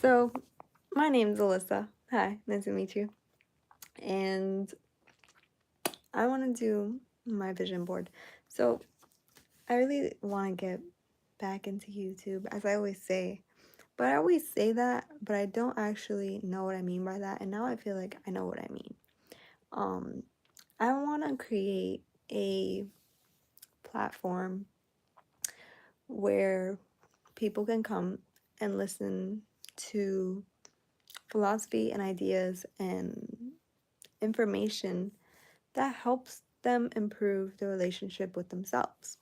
So, my name's Alyssa. Hi, nice to meet you. And I want to do my vision board. So, I really want to get back into YouTube, as I always say. But I always say that, but I don't actually know what I mean by that. And now I feel like I know what I mean. Um, I want to create a platform where people can come and listen to philosophy and ideas and information that helps them improve their relationship with themselves.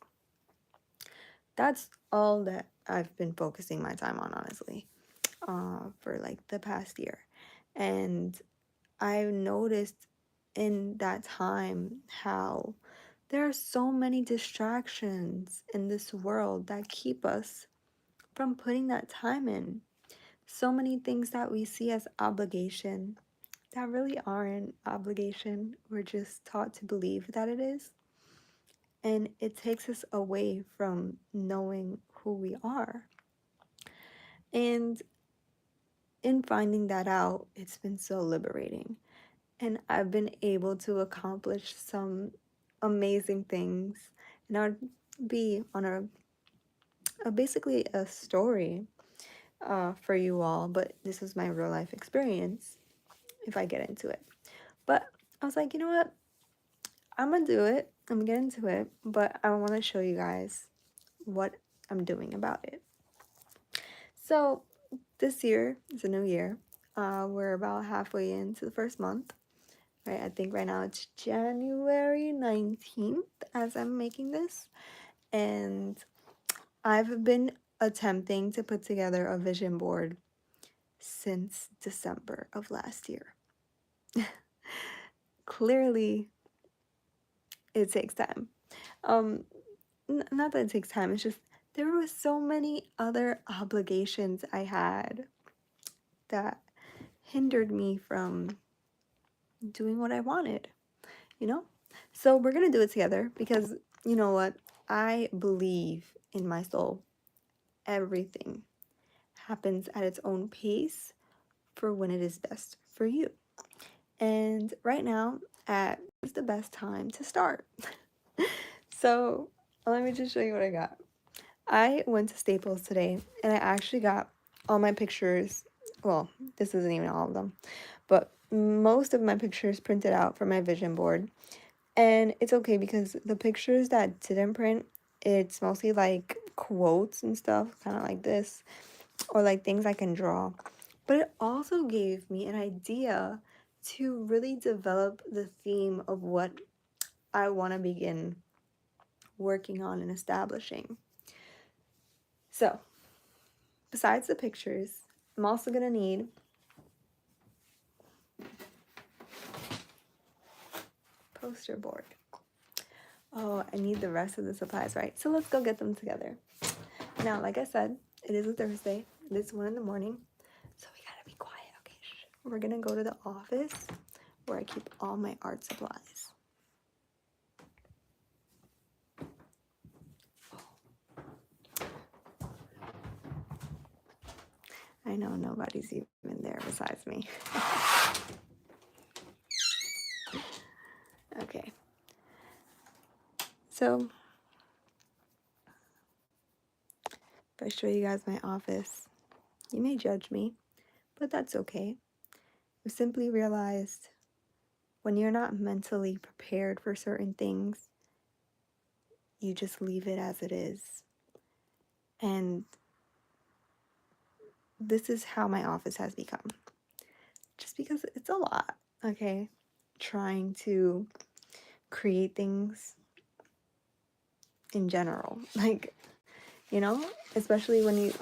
That's all that I've been focusing my time on, honestly, for like the past year. And I've noticed in that time how there are so many distractions in this world that keep us from putting that time in. So many things that we see as obligation that really aren't obligation. We're just taught to believe that it is. And it takes us away from knowing who we are. And in finding that out, it's been so liberating. And I've been able to accomplish some amazing things. And I'll be on basically a story for you all, but this is my real life experience if I get into it. But I was like, you know what? I'm gonna do it. I'm gonna get into it, but I want to show you guys what I'm doing about it. So, this year is a new year. We're about halfway into the first month, right? I think right now it's January 19th as I'm making this. And I've been attempting to put together a vision board since December of last year. Clearly, it takes time. Um, Not that it takes time, it's just there were so many other obligations I had that hindered me from doing what I wanted, you know? So we're gonna do it together because you know what? I believe in my soul. Everything happens at its own pace for when it is best for you. And right now, at is the best time to start. So let me just show you what I got. I went to Staples today and I actually got all my pictures. Well, this isn't even all of them, but most of my pictures printed out for my vision board. And it's okay because the pictures that didn't print, it's mostly like quotes and stuff, kind of like this, or like things I can draw. But it also gave me an idea to really develop the theme of what I want to begin working on and establishing. So, besides the pictures, I'm also going to need poster board. Oh, I need the rest of the supplies, right? So let's go get them together. Now, like I said, it is a Thursday. It is 1 in the morning. So we gotta be quiet, okay? Shh. We're gonna go to the office where I keep all my art supplies. I know nobody's even there besides me. Okay. So, if I show you guys my office, you may judge me, but that's okay. I simply realized when you're not mentally prepared for certain things, you just leave it as it is. And this is how my office has become. Just because it's a lot, okay? Trying to create things in general. Like, you know, especially when you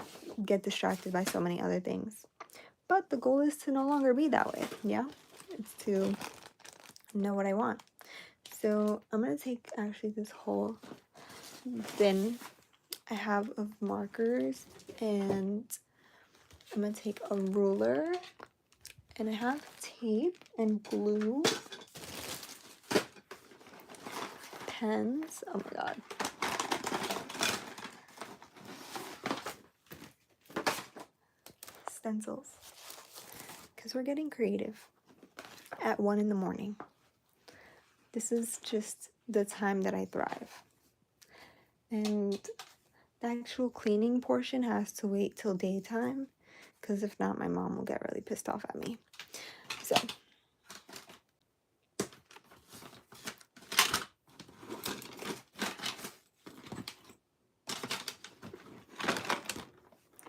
get distracted by so many other things. But the goal is to no longer be that way, yeah? It's to know what I want. So I'm gonna take actually this whole bin I have of markers, and I'm gonna take a ruler, and I have tape and glue, pens, oh my god, stencils because we're getting creative at 1 in the morning. This is just the time that I thrive. And the actual cleaning portion has to wait till daytime because if not, my mom will get really pissed off at me. So,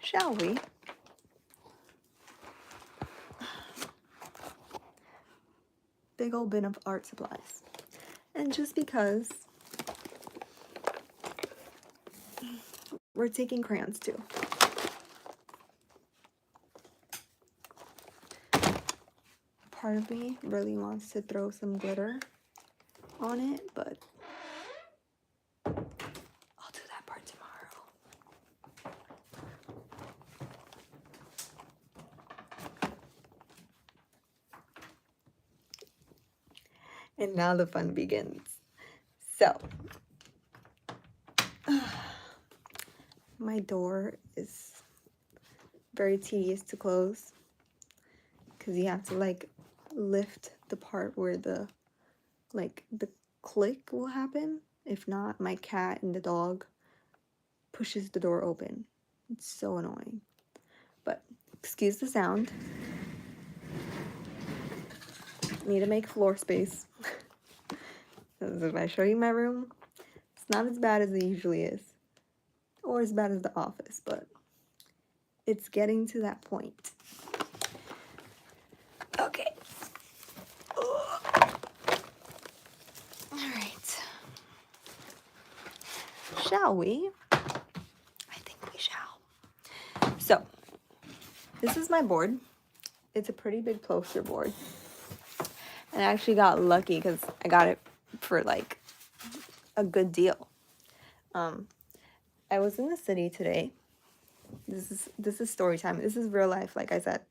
shall we? Big old bin of art supplies. And just because we're taking crayons too. Part of me really wants to throw some glitter on it, but I'll do that part tomorrow. And now the fun begins. So, my door is very tedious to close because you have to like lift the part where the click will happen. If not, my cat and the dog pushes the door open. It's so annoying. But excuse the sound. Need to make floor space. If I show you my room, it's not as bad as it usually is. Or as bad as the office, but it's getting to that point. Okay. Alright. Shall we? I think we shall. So, this is my board. It's a pretty big poster board. And I actually got lucky because I got it for like a good deal. I was in the city today. This is story time. This is real life, like I said.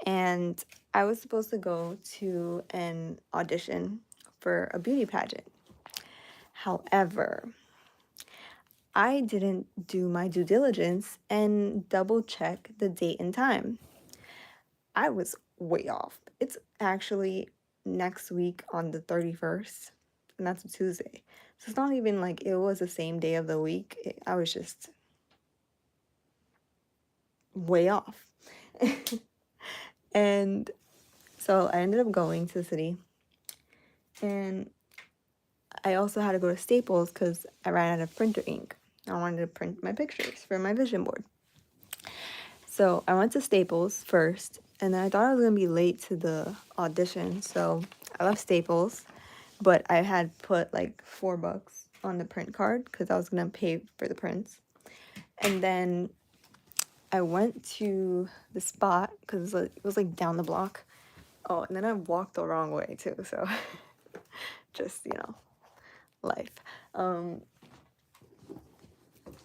And I was supposed to go to an audition for a beauty pageant. However, I didn't do my due diligence and double check the date and time. I was way off. It's actually next week on the 31st, and that's a Tuesday. So it's not even like it was the same day of the week. I was just way off. And so I ended up going to the city. And I also had to go to Staples because I ran out of printer ink. I wanted to print my pictures for my vision board. So I went to Staples first, and then I thought I was going to be late to the audition. So I left Staples, but I had put like $4 on the print card because I was going to pay for the prints. And then I went to the spot because it was like down the block. Oh, and then I walked the wrong way too. So just, life. And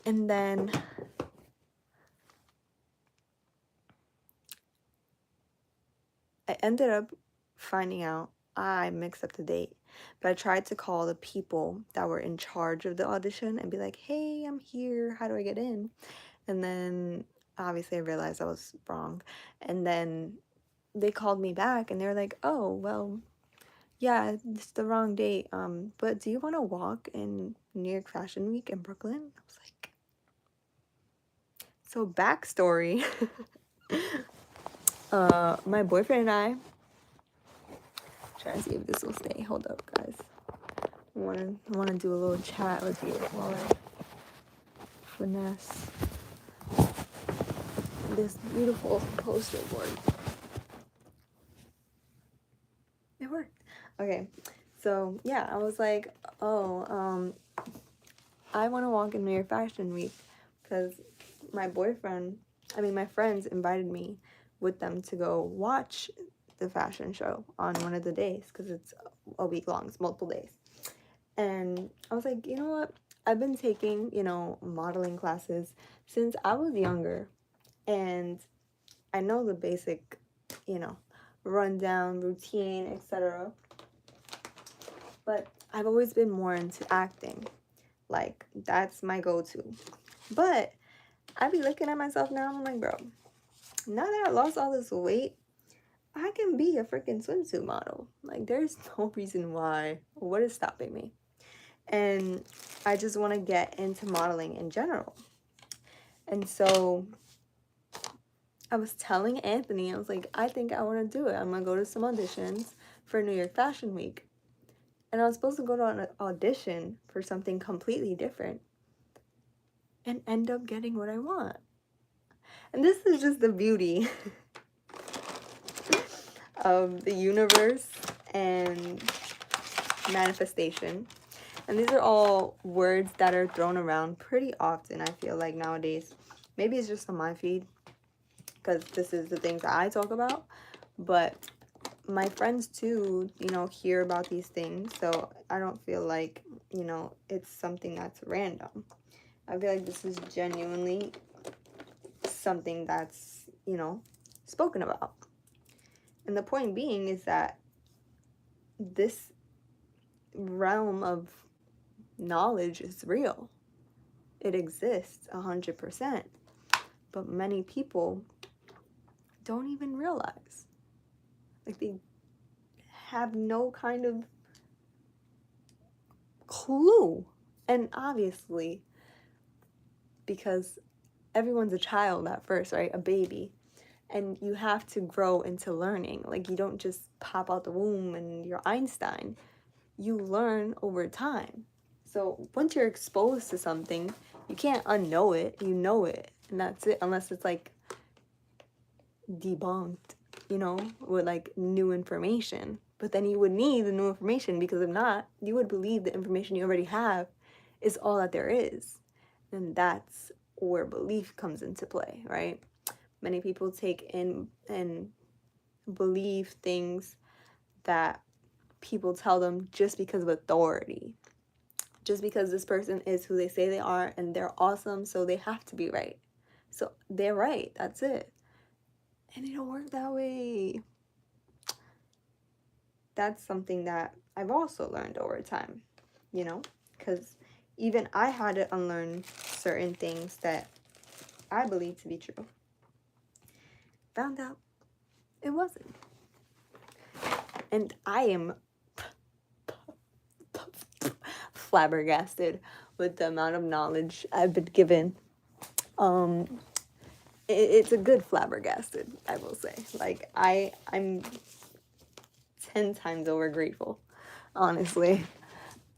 then I ended up finding out I mixed up the date, but I tried to call the people that were in charge of the audition and be like, hey, I'm here, how do I get in? And then obviously I realized I was wrong, and then they called me back and they were like, oh, well, yeah, it's the wrong date, but do you want to walk in New York Fashion Week in Brooklyn? I was like, so backstory. My boyfriend and I, trying to see if this will stay. Hold up, guys. I wanna do a little chat with you while I finesse this beautiful poster board. It worked. Okay, so yeah, I was like, oh, I want to walk in New York Fashion Week because my friends invited me with them to go watch the fashion show on one of the days because it's a week long, it's multiple days. And I was like, you know what? I've been taking, modeling classes since I was younger, and I know the basic, rundown, routine, etc. But I've always been more into acting. Like, that's my go-to. But I be looking at myself now, I'm like, bro, now that I lost all this weight, I can be a freaking swimsuit model. Like, there's no reason why. What is stopping me? And I just want to get into modeling in general. And so I was telling Anthony, I was like, I think I want to do it. I'm going to go to some auditions for New York Fashion Week. And I was supposed to go to an audition for something completely different and end up getting what I want. And this is just the beauty of the universe and manifestation. And these are all words that are thrown around pretty often, I feel like, nowadays. Maybe it's just on my feed, because this is the things that I talk about. But my friends, too, hear about these things. So I don't feel like, it's something that's random. I feel like this is genuinely something that's, spoken about. And the point being is that this realm of knowledge is real. It exists 100%. But many people don't even realize. Like, they have no kind of clue. And obviously, because everyone's a child at first, right? A baby. And you have to grow into learning. Like, you don't just pop out the womb and you're Einstein. You learn over time. So once you're exposed to something, you can't unknow it. You know it. And that's it. Unless it's like debunked, with like new information. But then you would need the new information, because if not, you would believe the information you already have is all that there is. And that's where belief comes into play, right? Many people take in and believe things that people tell them just because of authority. Just because this person is who they say they are and they're awesome, so they have to be right. So they're right, that's it. And it don't work that way. That's something that I've also learned over time, because even I had to unlearn certain things that I believed to be true. Found out it wasn't. And I am flabbergasted with the amount of knowledge I've been given. It's a good flabbergasted, I will say. Like, I'm 10 times over grateful, honestly,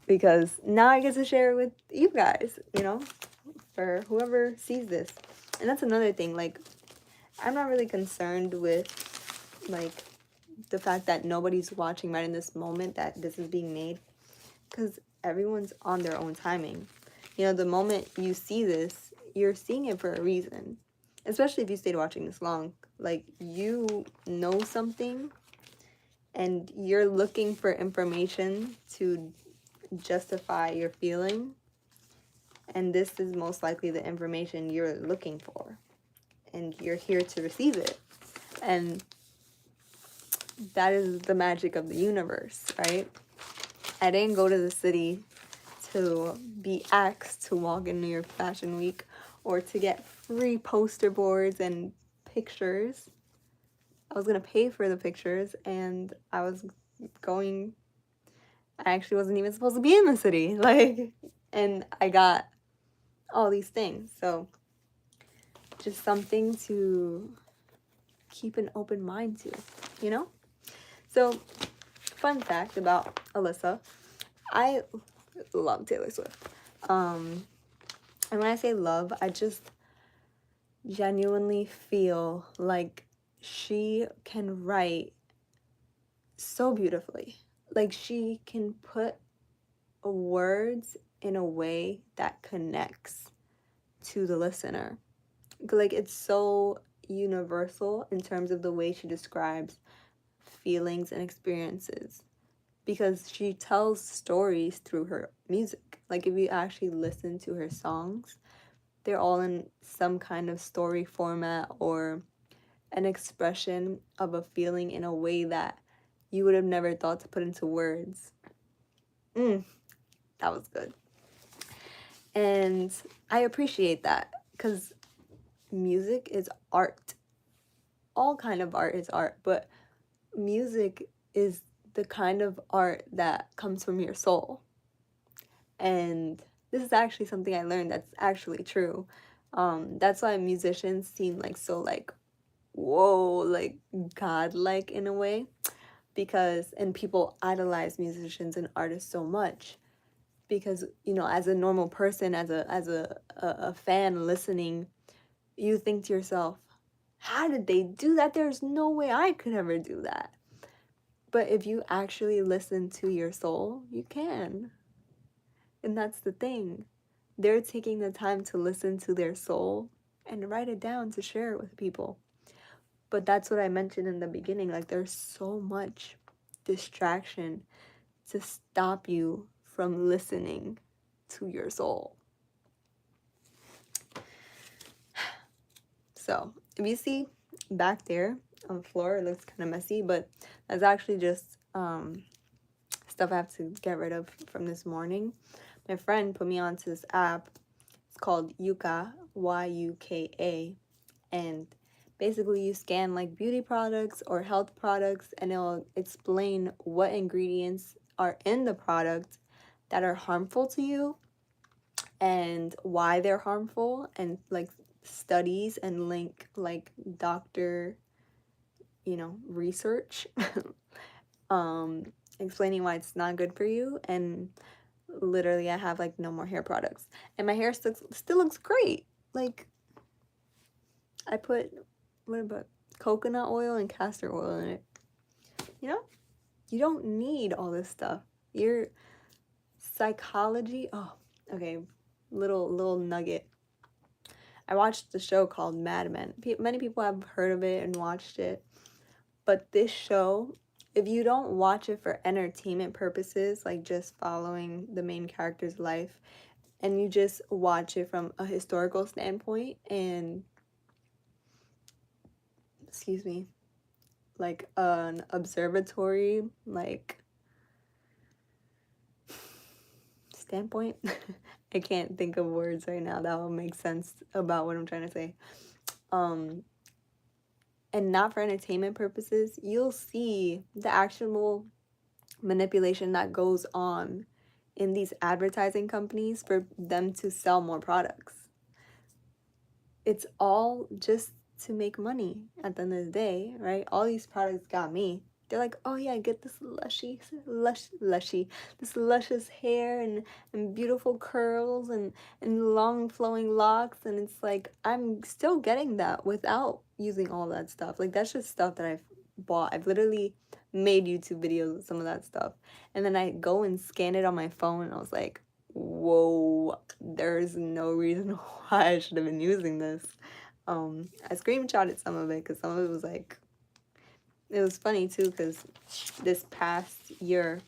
because now I get to share it with you guys, for whoever sees this. And that's another thing, like, I'm not really concerned with, like, the fact that nobody's watching right in this moment that this is being made, because everyone's on their own timing. The moment you see this, you're seeing it for a reason, especially if you stayed watching this long. Like, you know something and you're looking for information to justify your feeling, and this is most likely the information you're looking for, and you're here to receive it. And that is the magic of the universe, right? I didn't go to the city to be asked to walk in New York Fashion Week or to get free poster boards and pictures. I was going to pay for the pictures, and I actually wasn't even supposed to be in the city. Like, and I got all these things. So just something to keep an open mind to, So, fun fact about Alyssa, I love Taylor Swift. And when I say love, I just genuinely feel like she can write so beautifully. Like, she can put words in a way that connects to the listener. Like, it's so universal in terms of the way she describes feelings and experiences, because she tells stories through her music. Like, if you actually listen to her songs, they're all in some kind of story format or an expression of a feeling in a way that you would have never thought to put into words. That was good. And I appreciate that, because music is art. all kind of art is art, but music is the kind of art that comes from your soul. And this is actually something I learned that's actually true. That's why musicians seem like so like whoa, like godlike in a way, because and people idolize musicians and artists so much because as a normal person, as a fan listening, you think to yourself, how did they do that? There's no way I could ever do that. But if you actually listen to your soul, you can. And that's the thing. They're taking the time to listen to their soul and write it down to share it with people. But that's what I mentioned in the beginning. Like, there's so much distraction to stop you from listening to your soul. So, if you see back there on the floor, it looks kind of messy, but that's actually just stuff I have to get rid of from this morning. My friend put me onto this app. It's called Yuka, Yuka, and basically you scan like beauty products or health products, and it'll explain what ingredients are in the product that are harmful to you and why they're harmful, and like studies and link like doctor research explaining why it's not good for you. And literally I have like no more hair products and my hair still looks great. Like, I put what about coconut oil and castor oil in it. You don't need all this stuff. Your psychology. Oh, okay, little nugget. I watched the show called Mad Men. Many people have heard of it and watched it. But this show, if you don't watch it for entertainment purposes, like just following the main character's life, and you just watch it from a historical standpoint and, excuse me, like an observatory, like, standpoint. I can't think of words right now that will make sense about what I'm trying to say. And not for entertainment purposes, you'll see the actual manipulation that goes on in these advertising companies for them to sell more products. It's all just to make money at the end of the day, right? All these products got me. They're like, oh yeah, get this this luscious hair and beautiful curls and long flowing locks. And it's like, I'm still getting that without using all that stuff. Like, that's just stuff that I've bought. I've literally made YouTube videos with some of that stuff. And then I go and scan it on my phone and I was like, whoa, there's no reason why I should have been using this. I screenshotted some of it because some of it was like, it was funny too, because this past year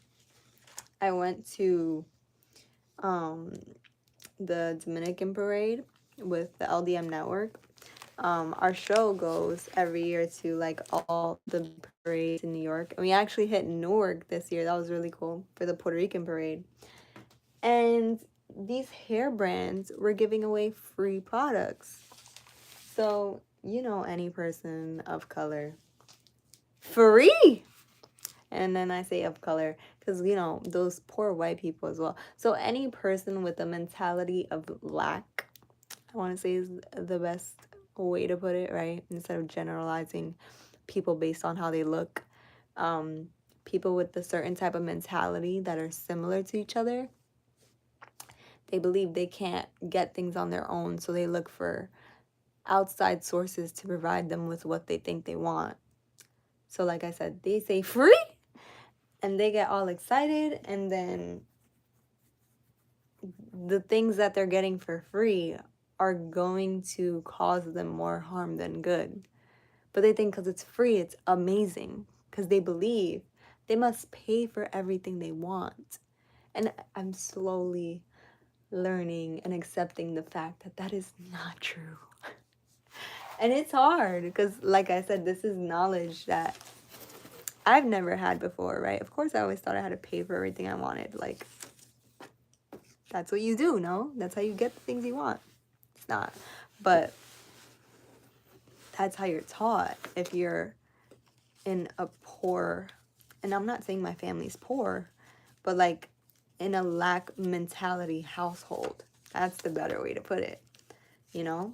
I went to the Dominican parade with the LDM network. Our show goes every year to like all the parades in New York, and we actually hit Newark this year. That was really cool for the Puerto Rican parade. And these hair brands were giving away free products. So, any person of color, free. And then I say of color because, those poor white people as well. So any person with a mentality of lack, I want to say, is the best way to put it, right? Instead of generalizing people based on how they look. People with a certain type of mentality that are similar to each other, they believe they can't get things on their own, so they look for outside sources to provide them with what they think they want. So like I said, they say free and they get all excited, and then the things that they're getting for free are going to cause them more harm than good. But they think because it's free, it's amazing, because they believe they must pay for everything they want. And I'm slowly learning and accepting the fact that that is not true. And it's hard because, like I said, this is knowledge that I've never had before, right? Of course, I always thought I had to pay for everything I wanted. Like, that's what you do, no? That's how you get the things you want. It's not. But that's how you're taught if you're in a poor, and I'm not saying my family's poor, but like in a lack mentality household. That's the better way to put it, you know?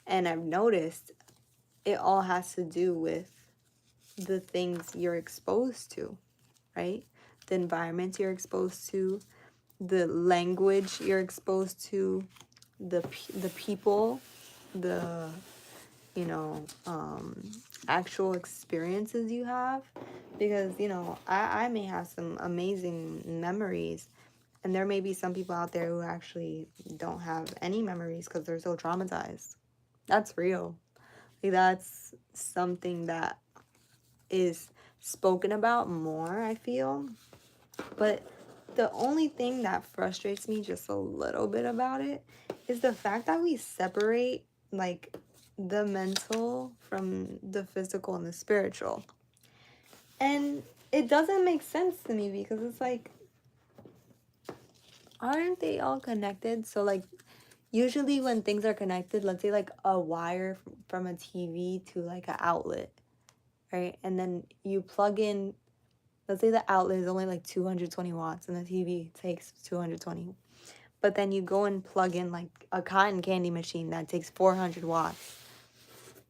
And I've noticed it all has to do with the things you're exposed to, right? The environments you're exposed to, the language you're exposed to, the people, the you know, actual experiences you have. Because, you know, I may have some amazing memories, and there may be some people out there who actually don't have any memories because they're so traumatized. That's real. Like, that's something that is spoken about more, I feel. But the only thing that frustrates me just a little bit about it is the fact that we separate, like, the mental from the physical and the spiritual. And it doesn't make sense to me because it's like, aren't they all connected? So, like, usually when things are connected, let's say like a wire from a TV to like an outlet, right? And then you plug in, let's say the outlet is only like 220 watts and the TV takes 220. But then you go and plug in like a cotton candy machine that takes 400 watts.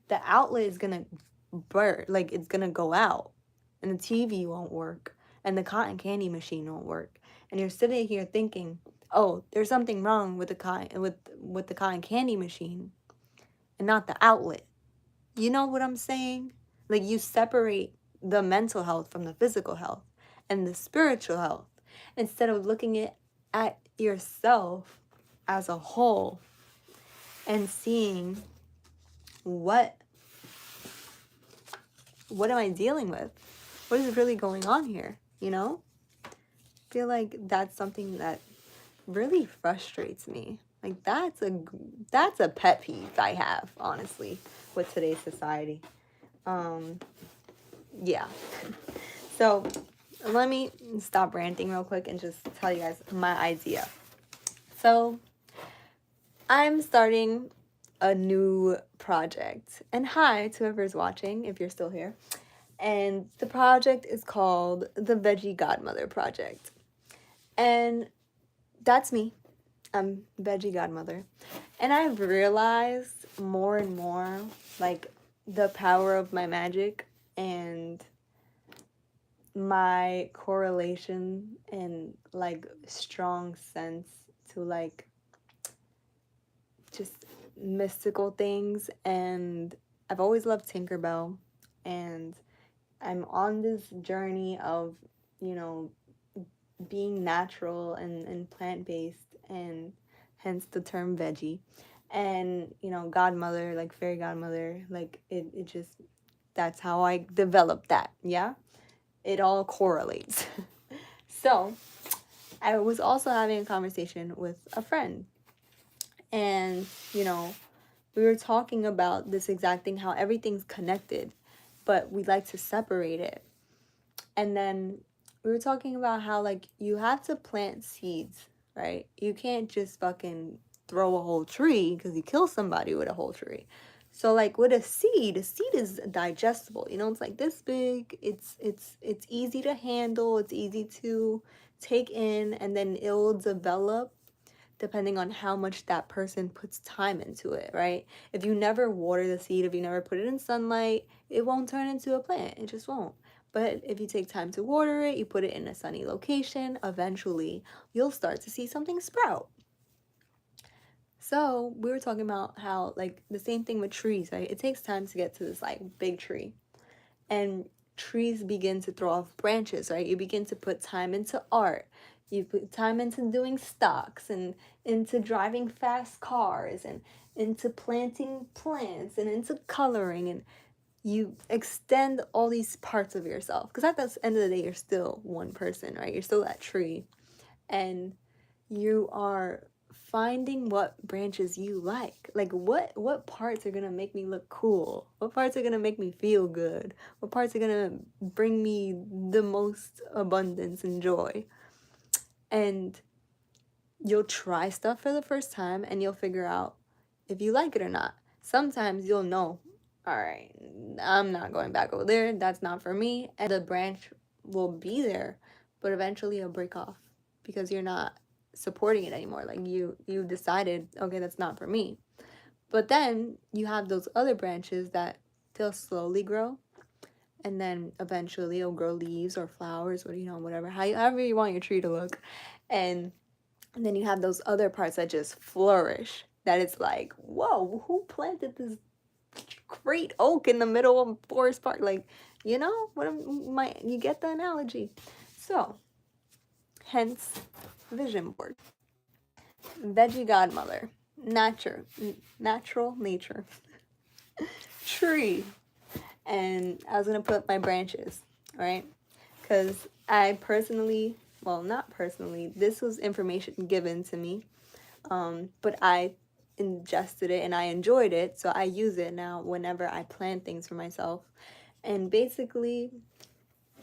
The outlet is going to burn, like it's going to go out, and the TV won't work, and the cotton candy machine won't work. And you're sitting here thinking, "Oh, there's something wrong with the cotton candy machine and not the outlet." You know what I'm saying? Like, you separate the mental health from the physical health and the spiritual health instead of looking at yourself as a whole and seeing what am I dealing with? What is really going on here? You know? I feel like that's something that really frustrates me. Like, that's a pet peeve I have, honestly, with today's society. Yeah. So let me stop ranting real quick and just tell you guys my idea. So I'm starting a new project. And hi to whoever's watching, if you're still here. And the project is called the Veggie Godmother Project. And that's me. I'm Veggie Godmother. And I've realized more and more, like, the power of my magic and my correlation and, like, strong sense to, like, just mystical things. And I've always loved Tinkerbell. And I'm on this journey of, you know, being natural and plant-based, and hence the term veggie. And, you know, godmother, like fairy godmother, like it just, that's how I developed that. Yeah, it all correlates. So I was also having a conversation with a friend, and, you know, we were talking about this exact thing, how everything's connected, but we like to separate it. And then we were talking about how, like, you have to plant seeds, right? You can't just fucking throw a whole tree because you kill somebody with a whole tree. So, like, with a seed is digestible. You know, it's like this big. It's easy to handle. It's easy to take in, and then it'll develop depending on how much that person puts time into it, right? If you never water the seed, if you never put it in sunlight, it won't turn into a plant. It just won't. But if you take time to water it, you put it in a sunny location, eventually you'll start to see something sprout. So we were talking about how, like, the same thing with trees, right? It takes time to get to this, like, big tree. And trees begin to throw off branches, right? You begin to put time into art. You put time into doing stocks, and into driving fast cars, and into planting plants, and into coloring, and you extend all these parts of yourself. Because at the end of the day, you're still one person, right? You're still that tree. And you are finding what branches you like. Like, what parts are gonna make me look cool? What parts are gonna make me feel good? What parts are gonna bring me the most abundance and joy? And you'll try stuff for the first time, and you'll figure out if you like it or not. Sometimes you'll know all right, I'm not going back over there. That's not for me. And the branch will be there, but eventually it'll break off because you're not supporting it anymore. Like you decided, okay, that's not for me. But then you have those other branches that they'll slowly grow, and then eventually it'll grow leaves or flowers or whatever, however you want your tree to look. And then you have those other parts that just flourish. That it's like, whoa, who planted this great oak in the middle of Forest Park? Like, you get the analogy. So, hence, vision board. Veggie godmother. Natural nature. Tree. And I was going to put my branches, right? Because I personally, well, not personally, this was information given to me, but I ingested it and I enjoyed it, so I use it now whenever I plan things for myself. And basically,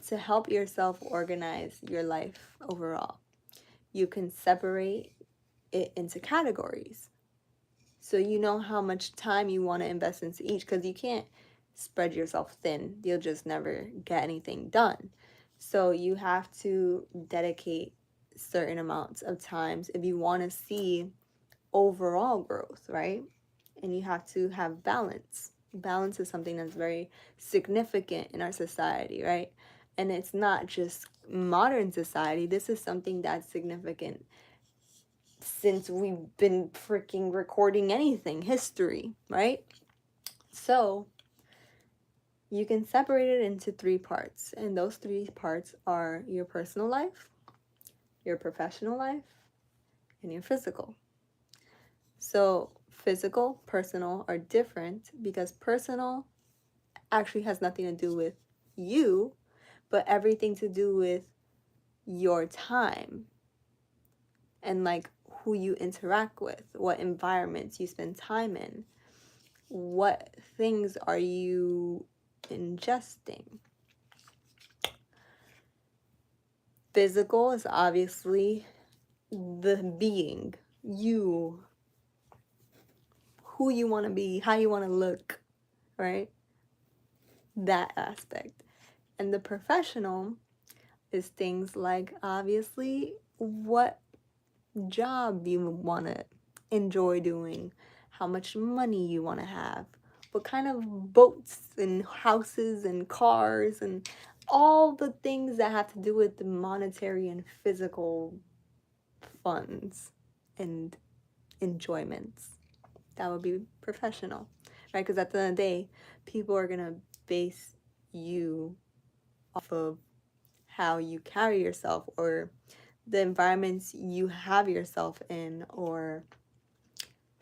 to help yourself organize your life overall, you can separate it into categories. So you know how much time you want to invest into each, because you can't spread yourself thin. You'll just never get anything done. So you have to dedicate certain amounts of times if you want to see overall growth, right? And you have to have balance. Balance is something that's very significant in our society, right? And it's not just modern society. This is something that's significant since we've been freaking recording anything, history, right? So you can separate it into three parts. And those three parts are your personal life, your professional life, and your physical. So physical, personal are different because personal actually has nothing to do with you, but everything to do with your time and like who you interact with, what environments you spend time in, what things are you ingesting. Physical is obviously the being, you, who you want to be, how you want to look, right? That aspect. And the professional is things like obviously what job you want to enjoy doing, how much money you want to have, what kind of boats and houses and cars, and all the things that have to do with the monetary and physical funds and enjoyments. That would be professional, right? Because at the end of the day, people are going to base you off of how you carry yourself or the environments you have yourself in, or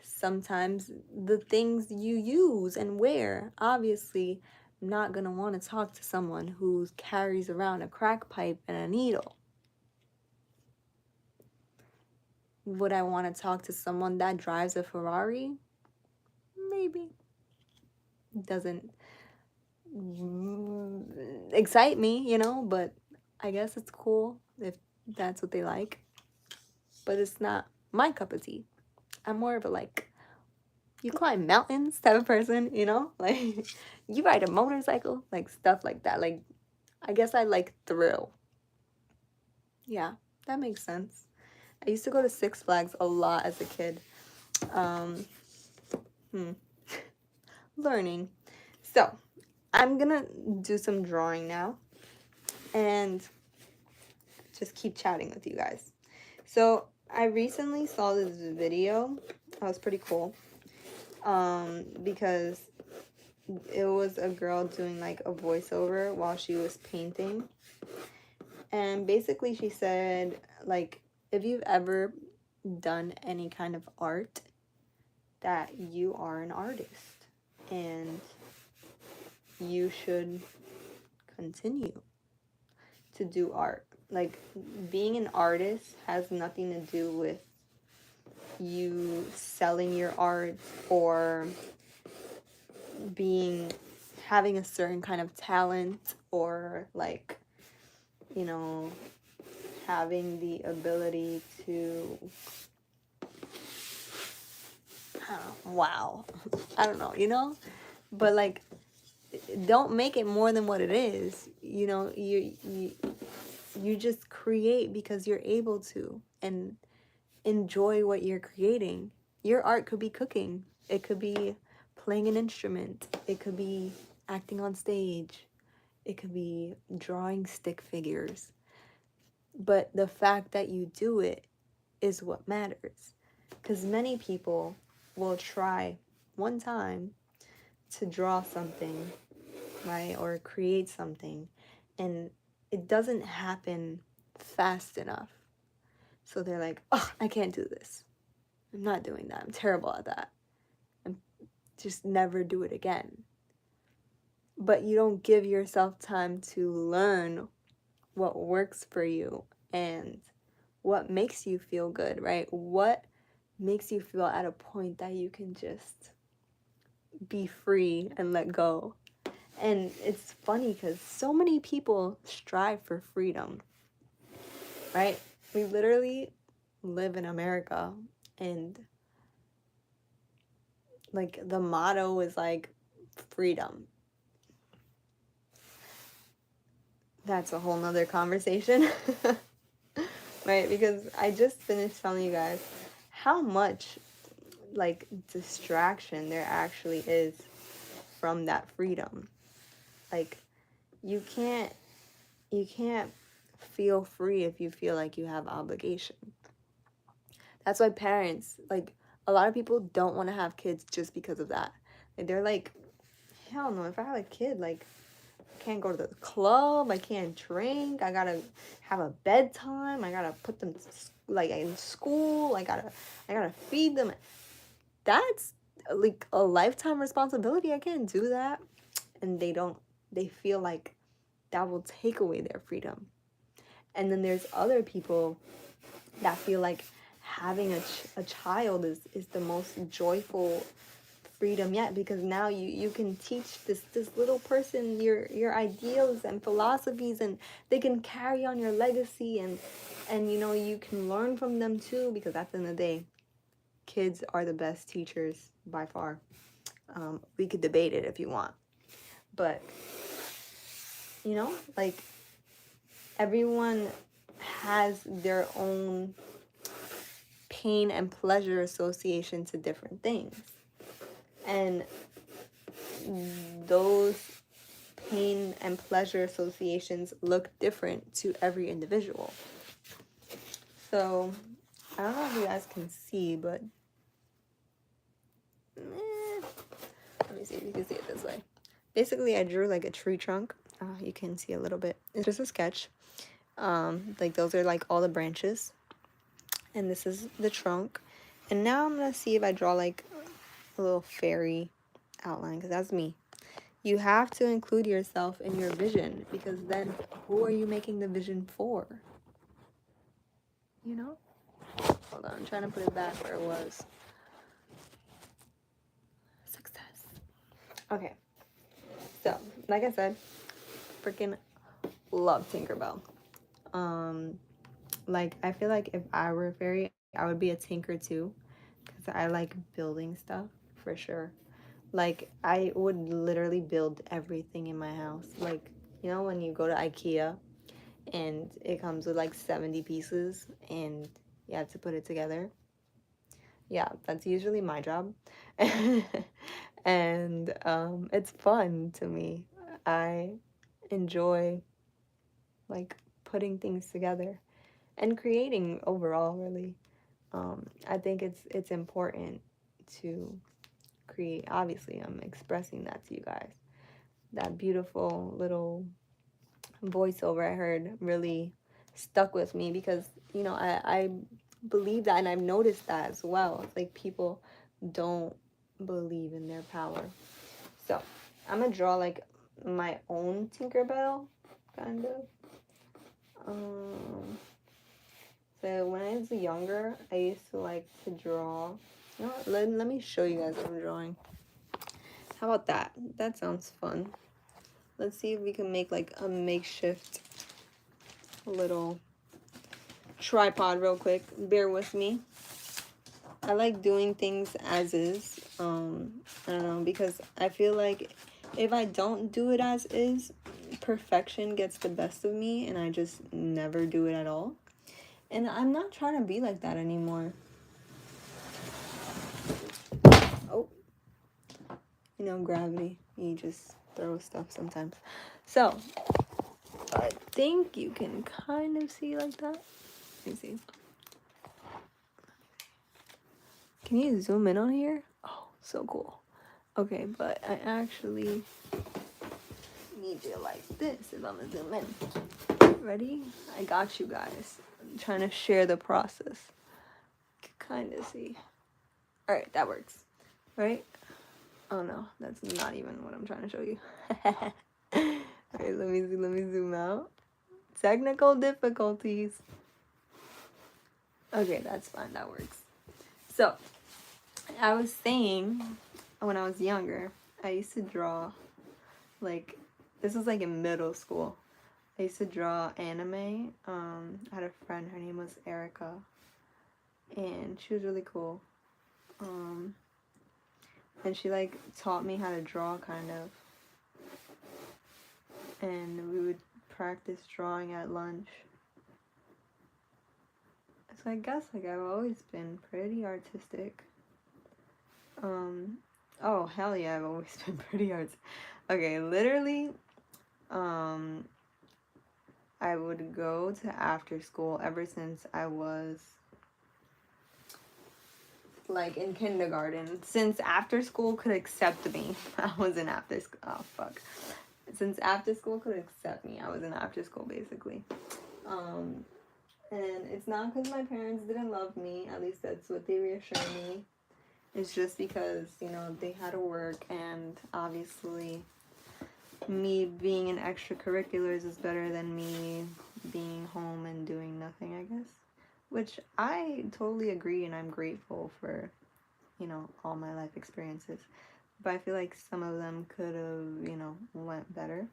sometimes the things you use and wear. Obviously, I'm not going to want to talk to someone who carries around a crack pipe and a needle. Would I want to talk to someone that drives a Ferrari? Maybe. Doesn't excite me, but I guess it's cool if that's what they like. But it's not my cup of tea. I'm more of a like, you climb mountains type of person, like you ride a motorcycle, like stuff like that. Like, I guess I like thrill. Yeah, that makes sense. I used to go to Six Flags a lot as a kid. Um, Learning. So, I'm gonna do some drawing now and just keep chatting with you guys. So, I recently saw this video. That was pretty cool. Because it was a girl doing like a voiceover while she was painting. And basically she said, like, if you've ever done any kind of art, that you are an artist and you should continue to do art. Like, being an artist has nothing to do with you selling your art or having a certain kind of talent or like, having the ability to, I don't know, But like, don't make it more than what it is. You know, you just create because you're able to, and enjoy what you're creating. Your art could be cooking. It could be playing an instrument. It could be acting on stage. It could be drawing stick figures. But the fact that you do it is what matters. Because many people will try one time to draw something, right? Or create something, and it doesn't happen fast enough. So they're like, oh, I can't do this. I'm not doing that. I'm terrible at that. And just never do it again. But you don't give yourself time to learn what works for you and what makes you feel good, right? What makes you feel at a point that you can just be free and let go. And it's funny because so many people strive for freedom, right? We literally live in America, and like the motto is like freedom. That's a whole nother conversation. Right? Because I just finished telling you guys how much like distraction there actually is from that freedom. Like you can't feel free if you feel like you have obligation. That's why parents, like a lot of people don't want to have kids just because of that. Like, they're like, hell no, if I have a kid, like I can't go to the club, I can't drink, I gotta have a bedtime, I gotta put them like in school, I gotta feed them. That's like a lifetime responsibility. I can't do that. And they feel like that will take away their freedom. And then there's other people that feel like having a child is the most joyful freedom yet, because now you can teach this little person your ideals and philosophies, and they can carry on your legacy, and you know, you can learn from them too, because at the end of the day, kids are the best teachers by far. We could debate it if you want, but you know, like everyone has their own pain and pleasure association to different things, and those pain and pleasure associations look different to every individual. So I don't know if you guys can see, but let me see if you can see it this way. Basically, I drew like a tree trunk. You can see a little bit. It's just a sketch. Like those are like all the branches, and this is the trunk. And now I'm gonna see if I draw like a little fairy outline, because that's me. You have to include yourself in your vision, because then who are you making the vision for? You know? Hold on, I'm trying to put it back where it was. Success. Okay. So, like I said, freaking love Tinkerbell. Like I feel like if I were a fairy, I would be a tinker too, because I like building stuff for sure. Like I would literally build everything in my house. Like, you know, when you go to IKEA and it comes with like 70 pieces and you have to put it together. Yeah, that's usually my job. And it's fun to me. I enjoy like putting things together and creating overall, really. I think it's important to create. Obviously, I'm expressing that to you guys. That beautiful little voiceover I heard really stuck with me, because you know, I believe that, and I've noticed that as well. It's like people don't believe in their power. So I'm gonna draw like my own Tinkerbell, kind of. So when I was younger, I used to like to draw. You know what? Let me show you guys what I'm drawing. How about that? That sounds fun. Let's see if we can make like a makeshift little tripod real quick. Bear with me. I like doing things as is. I don't know, because I feel like if I don't do it as is, perfection gets the best of me and I just never do it at all. And I'm not trying to be like that anymore. Oh, gravity. You just throw stuff sometimes. So, I think you can kind of see like that. Let me see. Can you zoom in on here? Oh, so cool. Okay, but I actually need you like this if I'm gonna zoom in. Ready? I got you guys. I'm trying to share the process. You can kind of see. All right, that works. Right? Oh no, that's not even what I'm trying to show you. Okay, let me zoom out. Technical difficulties. Okay, that's fine. That works. So, I was saying, when I was younger, I used to draw, like, this was like in middle school. I used to draw anime. I had a friend, her name was Erica, and she was really cool. And she like taught me how to draw kind of. And we would practice drawing at lunch. So I guess like I've always been pretty artistic. Oh hell yeah, I've always been pretty artistic. Okay, literally, I would go to after school ever since I was like in kindergarten. Since after school could accept me, I was in after school. Oh fuck. Since after school could accept me, I was in after school basically. And it's not because my parents didn't love me, at least that's what they reassure me. It's just because, they had to work, and obviously me being in extracurriculars is better than me being home and doing nothing, I guess. Which I totally agree, and I'm grateful for, all my life experiences. But I feel like some of them could have, went better.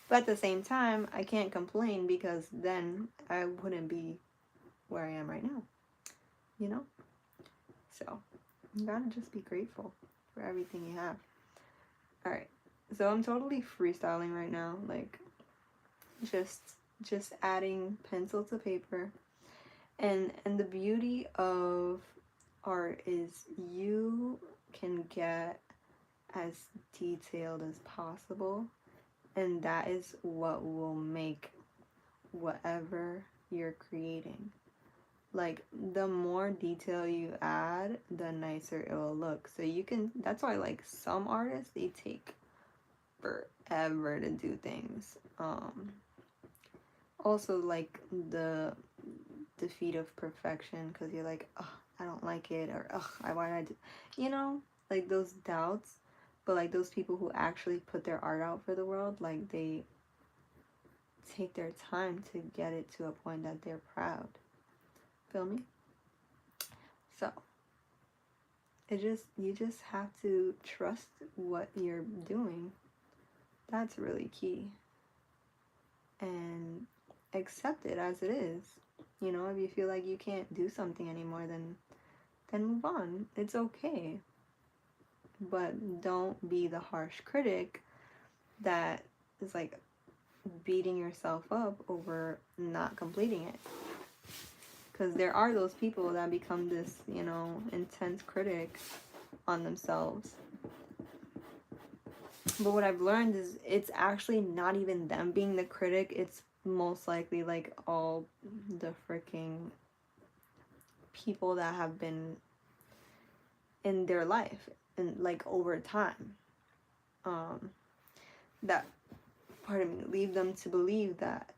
But at the same time, I can't complain because then I wouldn't be where I am right now, So, you gotta just be grateful for everything you have. Alright, so I'm totally freestyling right now, like, just adding pencil to paper. And the beauty of art is you can get as detailed as possible, and that is what will make whatever you're creating. Like, the more detail you add, the nicer it will look. So that's why, like, some artists, they take forever to do things. Also, like, the defeat of perfection, because you're like, oh, I don't like it, or why did I do, like those doubts. But like those people who actually put their art out for the world, like they take their time to get it to a point that they're proud. Feel me? So you just have to trust what you're doing. That's really key. And accept it as it is. If you feel like you can't do something anymore, then move on. It's okay. But don't be the harsh critic that is like beating yourself up over not completing it. Because there are those people that become this, intense critic on themselves. But what I've learned is it's actually not even them being the critic. It's most likely like all the freaking people that have been in their life and like over time. That, pardon me, lead them to believe that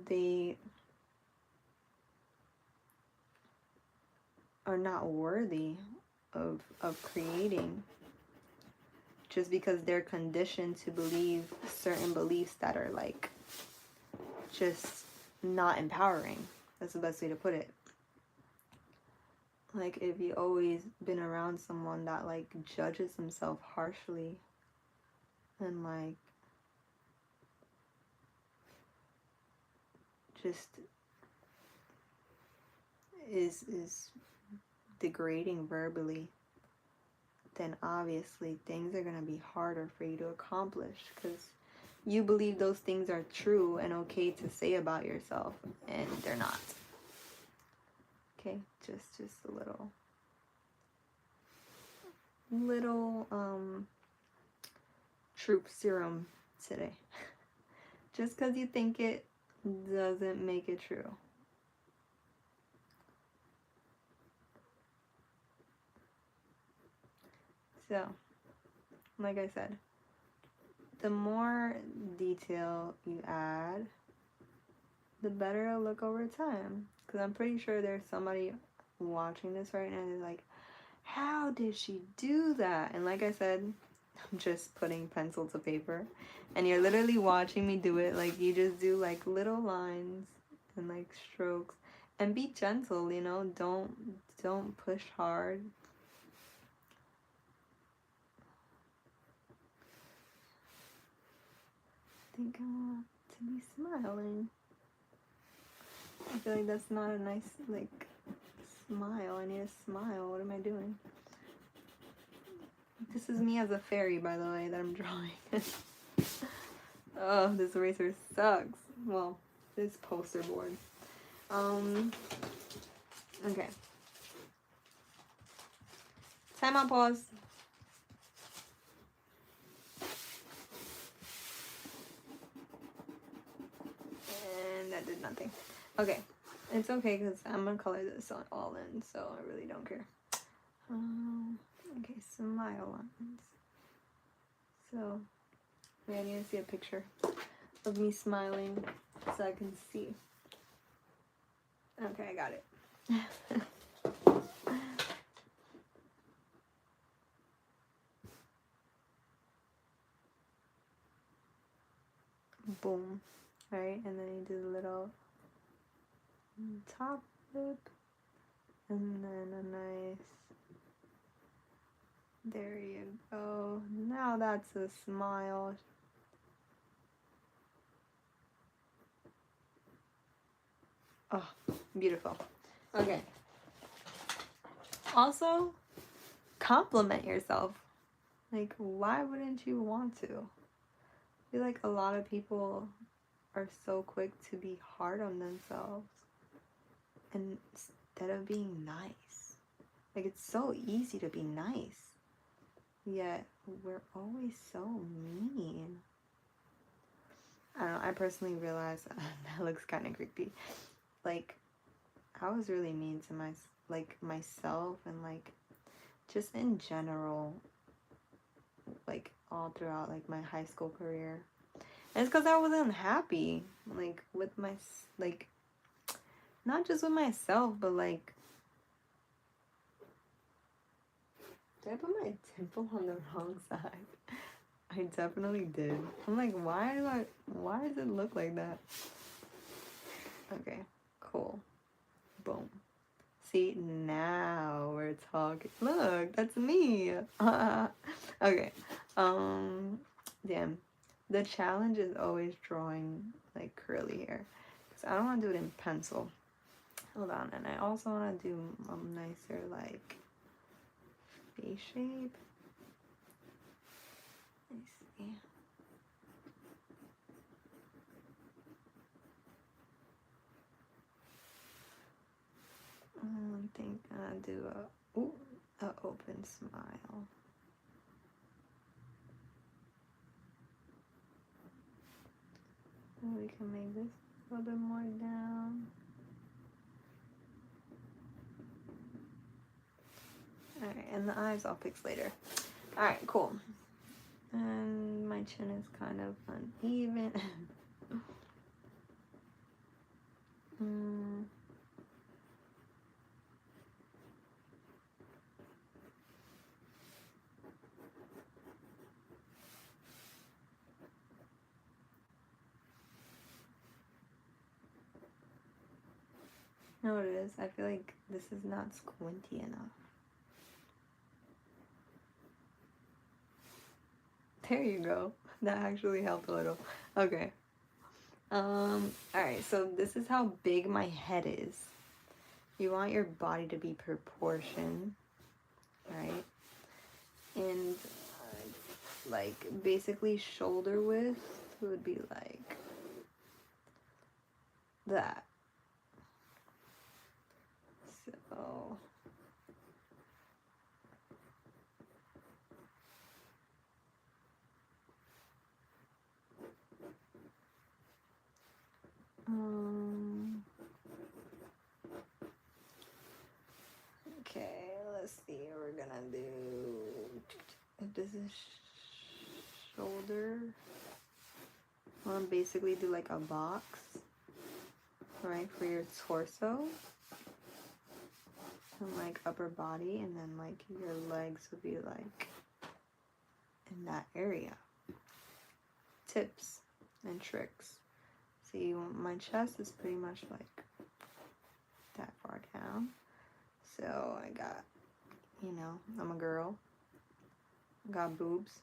they are not worthy of creating, just because they're conditioned to believe certain beliefs that are like just not empowering. That's the best way to put it. Like, if you always been around someone that like judges himself harshly and like just is degrading verbally, then obviously things are going to be harder for you to accomplish because you believe those things are true and okay to say about yourself, and they're not. Okay, just a little troop serum today. Just because you think it doesn't make it true. So, like I said, the more detail you add, the better it'll look over time. Because I'm pretty sure there's somebody watching this right now and they're like, how did she do that? And like I said, I'm just putting pencil to paper. And you're literally watching me do it. Like, you just do like little lines and like strokes. And be gentle, you know? Don't push hard. I think I want to be smiling. I feel like that's not a nice, like, smile. I need a smile. What am I doing? This is me as a fairy, by the way, that I'm drawing. Oh, this eraser sucks. Well, this poster board. Okay. Time out, pause. And that did nothing. Okay. It's okay because I'm going to color this on all in, so I really don't care. Okay, smile lines. So, wait, I need to see a picture of me smiling so I can see. Okay, I got it. Boom. Alright, and then you do the little top lip, and then a nice, there you go. Now that's a smile. Oh, beautiful. Okay. Also, compliment yourself. Like, why wouldn't you want to? I feel like a lot of people are so quick to be hard on themselves instead of being nice. Like, it's so easy to be nice, yet we're always so mean. I don't know, I personally realized that looks kind of creepy. Like, I was really mean to myself and like just in general, like all throughout like my high school career. And it's because I wasn't happy, like with my, like, not just with myself, but like, did I put my dimple on the wrong side? I definitely did. I'm like, why does it look like that? Okay, cool. Boom. See, now we're talking. Look, that's me. Okay. Damn. The challenge is always drawing like curly hair, because I don't want to do it in pencil. Hold on. And I also want to do a nicer like face shape. Let me see. I think I'll do a open smile. And we can make this a little bit more down. Alright, and the eyes I'll fix later. Alright, cool. And my chin is kind of uneven. You know what it is? I feel like this is not squinty enough. There you go. That actually helped a little. Okay. Alright, so this is how big my head is. You want your body to be proportioned, right? And like basically shoulder width would be like that. So okay, let's see what we're gonna do. If this is shoulder, I want to basically do like a box, right, for your torso and like upper body, and then like your legs would be like in that area. Tips and tricks. See, my chest is pretty much like that far down. So I got, you know, I'm a girl. Got boobs.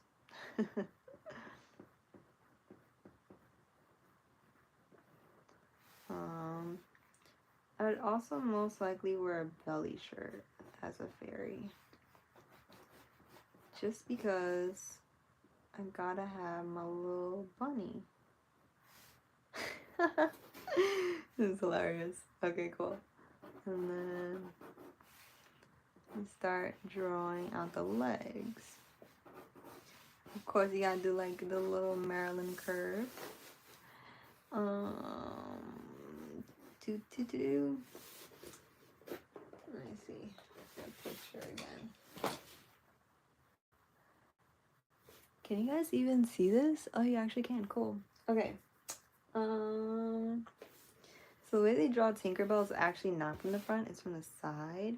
I would also most likely wear a belly shirt as a fairy. Just because I gotta have my little bunny. This is hilarious. Okay, cool. And then we start drawing out the legs. Of course, you gotta do like the little Maryland curve. Let me see the picture again. Can you guys even see this? Oh, you actually can. Cool. Okay. So the way they draw Tinkerbell is actually not from the front; it's from the side.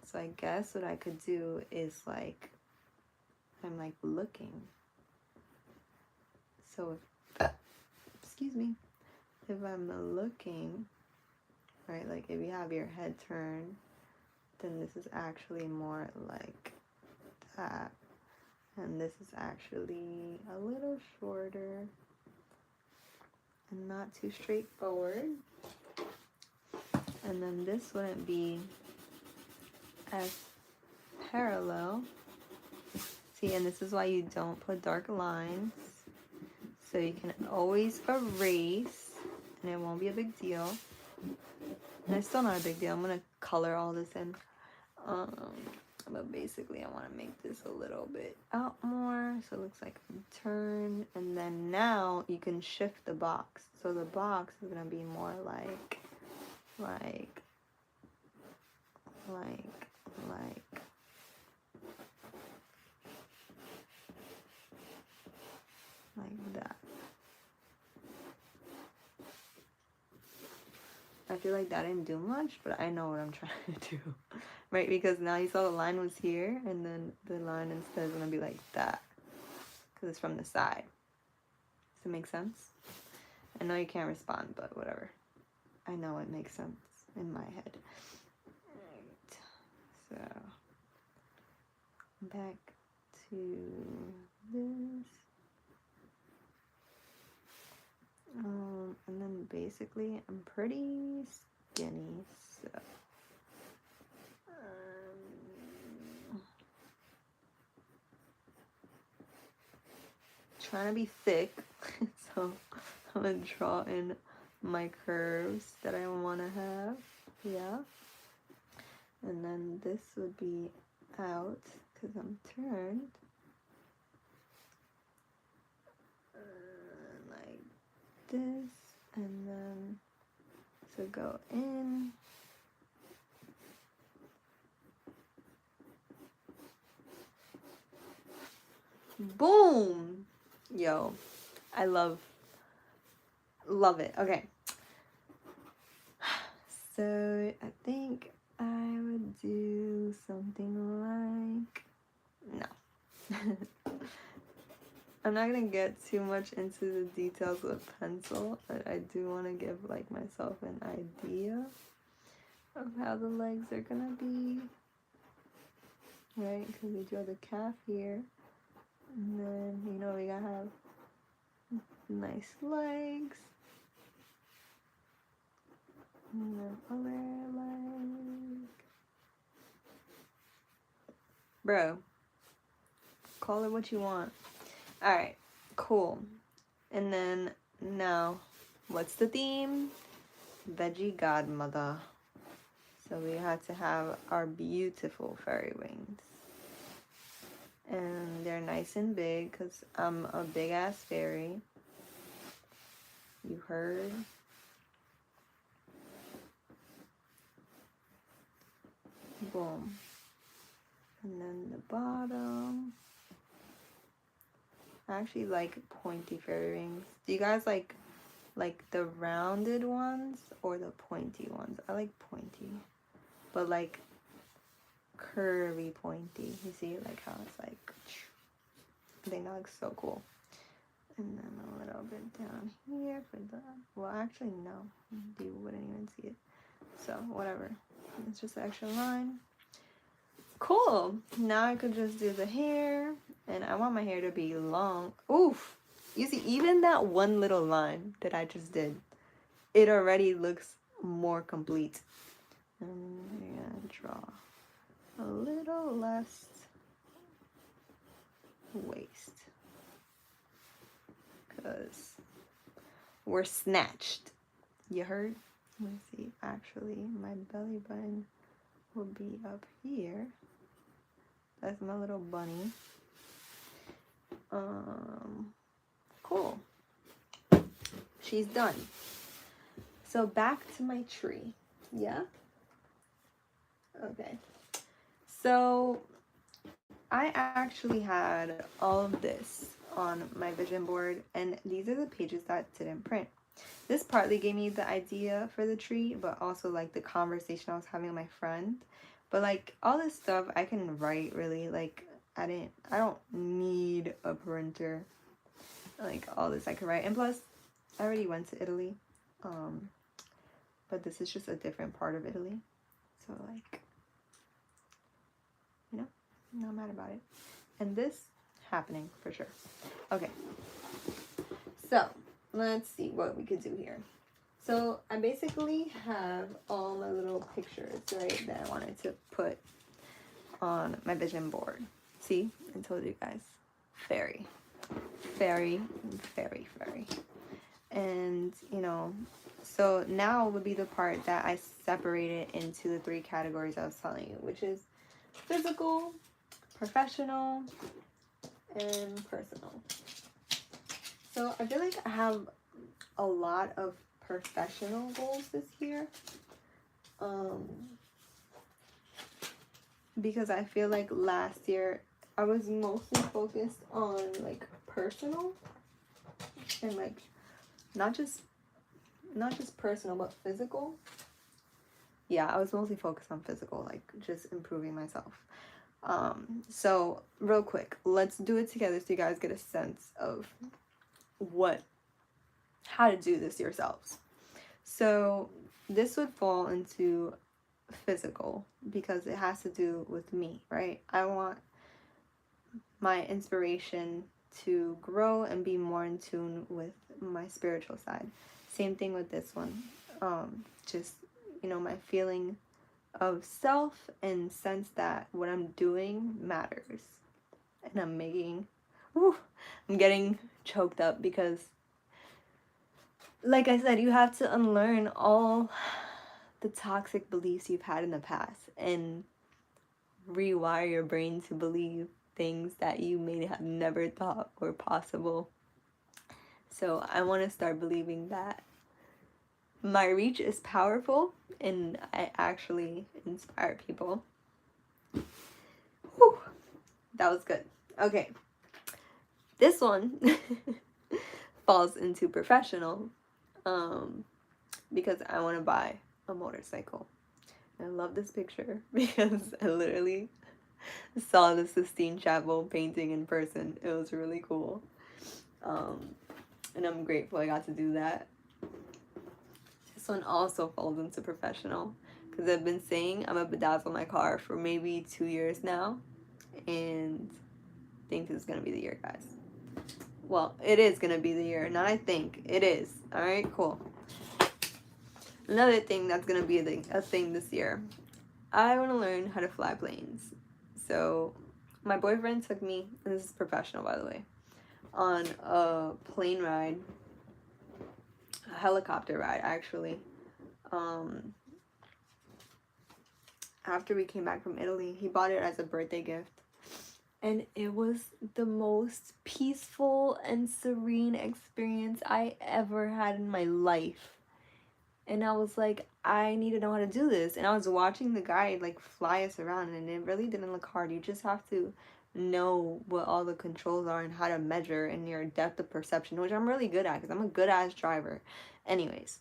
So I guess what I could do is like, I'm like looking. So if, excuse me, if I'm looking, right, like if you have your head turned, then this is actually more like that. And this is actually a little shorter and not too straightforward. And then this wouldn't be as parallel. See, and this is why you don't put dark lines. So you can always erase, and it won't be a big deal. And it's still not a big deal. I'm gonna color all this in. But basically I want to make this a little bit out more, so it looks like I'm turned. And then now you can shift the box. So the box is gonna be more like that. I feel like that didn't do much, but I know what I'm trying to do, right? Because now you saw the line was here, and then the line instead is gonna be like that, because it's from the side. Does it make sense? I know you can't respond, but whatever. I know it makes sense in my head. Right. So back to this. And then basically I'm pretty skinny, so trying to be thick. So I'm gonna draw in my curves that I want to have. Yeah. And then this would be out because I'm turned. Like this. And then to go in. Boom! Yo, I love it. Okay. So I think I would do something like, no. I'm not gonna get too much into the details of pencil, but I do want to give like myself an idea of how the legs are gonna be, right? Because we draw the calf here, and then you know we gotta have nice legs, and then other leg. Bro, call it what you want. Alright, cool. And then now, what's the theme? Veggie godmother. So we had to have our beautiful fairy wings. And they're nice and big because I'm a big ass fairy. You heard? Boom. And then the bottom. I actually like pointy fairy rings. Do you guys like the rounded ones or the pointy ones? I like pointy. But like curvy pointy. You see like how it's like, I think that looks so cool. And then a little bit down here for the, well actually no, you wouldn't even see it. So whatever, it's just an extra line. Cool, now I could just do the hair, and I want my hair to be long. Oof, you see even that one little line that I just did, it already looks more complete. And I'm gonna draw a little less waist. Because we're snatched. You heard? Let's see. Actually, my belly button will be up here. That's my little bunny. Cool. She's done. So back to my tree. Yeah? Okay. So I actually had all of this on my vision board, and these are the pages that didn't print. This partly gave me the idea for the tree, but also like the conversation I was having with my friend. But like all this stuff I can write, really. Like I don't need a printer. Like all this I could write, and plus I already went to Italy, but this is just a different part of Italy, so like, you know, I'm not mad about it. And this happening for sure. Okay, so let's see what we could do here. So I basically have all my little pictures, right, that I wanted to put on my vision board. See, I told you guys, fairy, fairy, fairy, fairy. And you know, so now would be the part that I separated into the 3 categories I was telling you, which is physical, professional, and personal. So I feel like I have a lot of professional goals this year, because I feel like last year I was mostly focused on like personal and like not just personal but physical. Yeah, I was mostly focused on physical, like just improving myself. So real quick, let's do it together so you guys get a sense of how to do this yourselves. So this would fall into physical because it has to do with me, right? I want my inspiration to grow and be more in tune with my spiritual side. Same thing with this one. Just, you know, my feeling of self and sense that what I'm doing matters. And I'm getting choked up because, like I said, you have to unlearn all the toxic beliefs you've had in the past and rewire your brain to believe things that you may have never thought were possible. So I want to start believing that my reach is powerful and I actually inspire people. Whew, that was good. Okay, this one falls into professional, because I want to buy a motorcycle. I love this picture because I literally saw the Sistine Chapel painting in person. It was really cool. And I'm grateful I got to do that. This one also falls into professional because I've been saying I'm gonna bedazzle my car for maybe 2 years now, and I think this is gonna be the year, guys. Well, it is gonna be the year, not I think, it is. All right, cool. Another thing that's gonna be a thing this year, I want to learn how to fly planes. So my boyfriend took me, and this is professional by the way, on a plane ride, a helicopter ride actually. Um, after we came back from Italy, he bought it as a birthday gift. And it was the most peaceful and serene experience I ever had in my life. And I was like, I need to know how to do this. And I was watching the guy like fly us around, and it really didn't look hard. You just have to know what all the controls are and how to measure and your depth of perception, which I'm really good at because I'm a good ass driver. Anyways,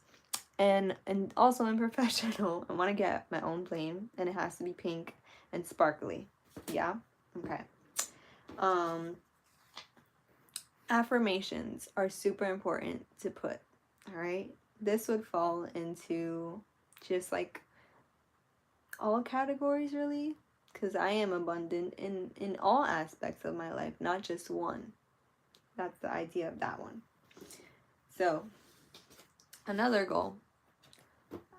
and also in professional, I want to get my own plane, and it has to be pink and sparkly. Yeah? Okay. Affirmations are super important to put, all right? This would fall into just like all categories really, because I am abundant in all aspects of my life, not just one. That's the idea of that one. So, another goal,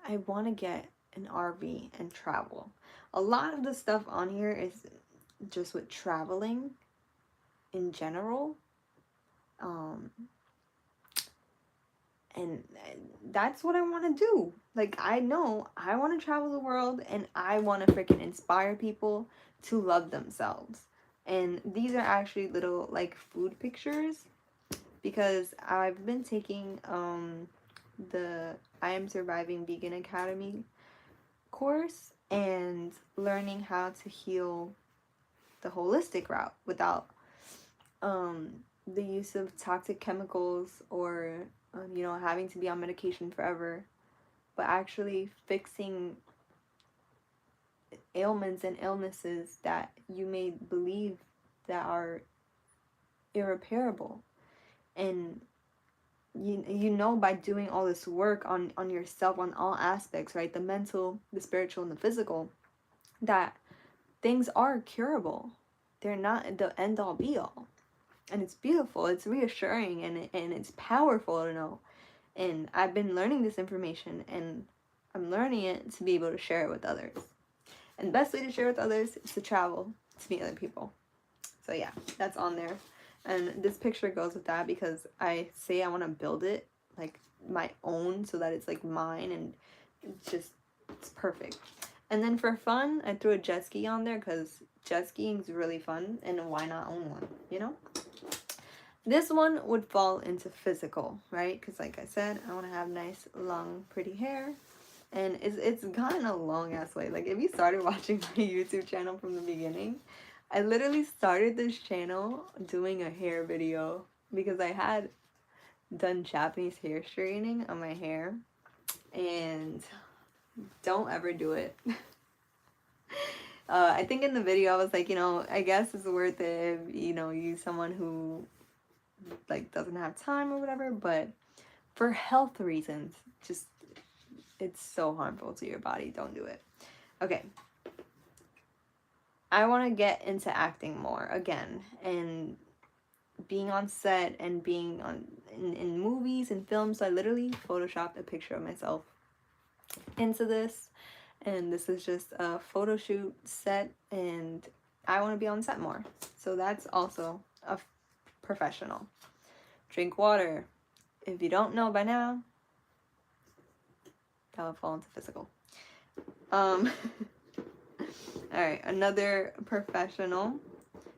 I want to get an RV and travel. A lot of the stuff on here is just with traveling in general. And that's what I want to do. Like, I know I want to travel the world, and I want to freaking inspire people to love themselves. And these are actually little like food pictures, because I've been taking the I Am Surviving Vegan Academy course and learning how to heal the holistic route without the use of toxic chemicals or having to be on medication forever, but actually fixing ailments and illnesses that you may believe that are irreparable. And by doing all this work on yourself, on all aspects, right, the mental, the spiritual, and the physical, that things are curable. They're not the end all be all. And it's beautiful, it's reassuring, and it's powerful to know. And I've been learning this information, and I'm learning it to be able to share it with others. And the best way to share with others is to travel, to meet other people. So yeah, that's on there. And this picture goes with that because I say I want to build it like my own, so that it's like mine, and it's perfect. And then for fun, I threw a jet ski on there because jet skiing is really fun, and why not own one, you know? This one would fall into physical, right? Because like I said, I want to have nice, long, pretty hair. And it's gotten a long ass way. Like, if you started watching my YouTube channel from the beginning, I literally started this channel doing a hair video because I had done Japanese hair straightening on my hair. And don't ever do it. I think in the video I was like, I guess it's worth it if, you someone who like doesn't have time or whatever, but for health reasons, just it's so harmful to your body. Don't do it. Okay. I want to get into acting more again, and being on set and being in movies and films. So I literally photoshopped a picture of myself into this, and this is just a photo shoot set, and I want to be on set more. So that's also a professional. Drink water. If you don't know by now, that would fall into physical. Alright, another professional.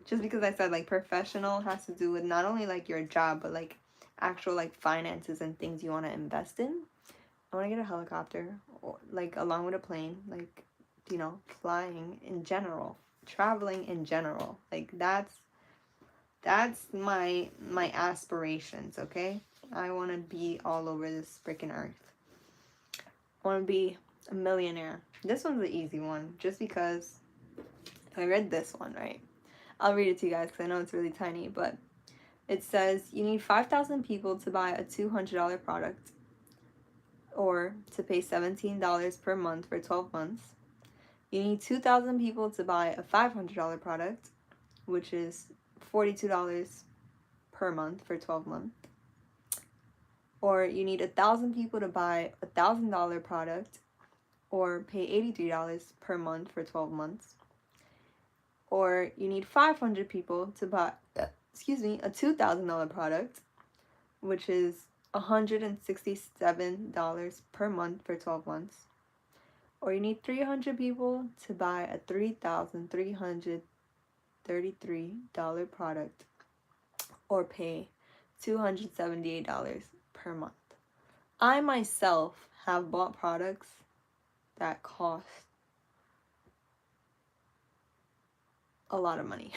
Just because I said like professional has to do with not only like your job, but like actual like finances and things you want to invest in. I want to get a helicopter, or like along with a plane, like flying in general, traveling in general. Like that's my aspirations, okay? I want to be all over this freaking earth. I want to be a millionaire. This one's the easy one, just because I read this one, right? I'll read it to you guys because I know it's really tiny, but it says you need 5,000 people to buy a $200 product, or to pay $17 per month for 12 months. You need 2,000 people to buy a $500 product, which is $42 per month for 12 months. Or you need 1,000 people to buy a $1,000 product, or pay $83 per month for 12 months. or you need 500 people to buy, excuse me, a $2,000 product, which is $167 per month for 12 months. Or you need 300 people to buy a $3,333 product, or pay $278 per month. I myself have bought products that cost a lot of money.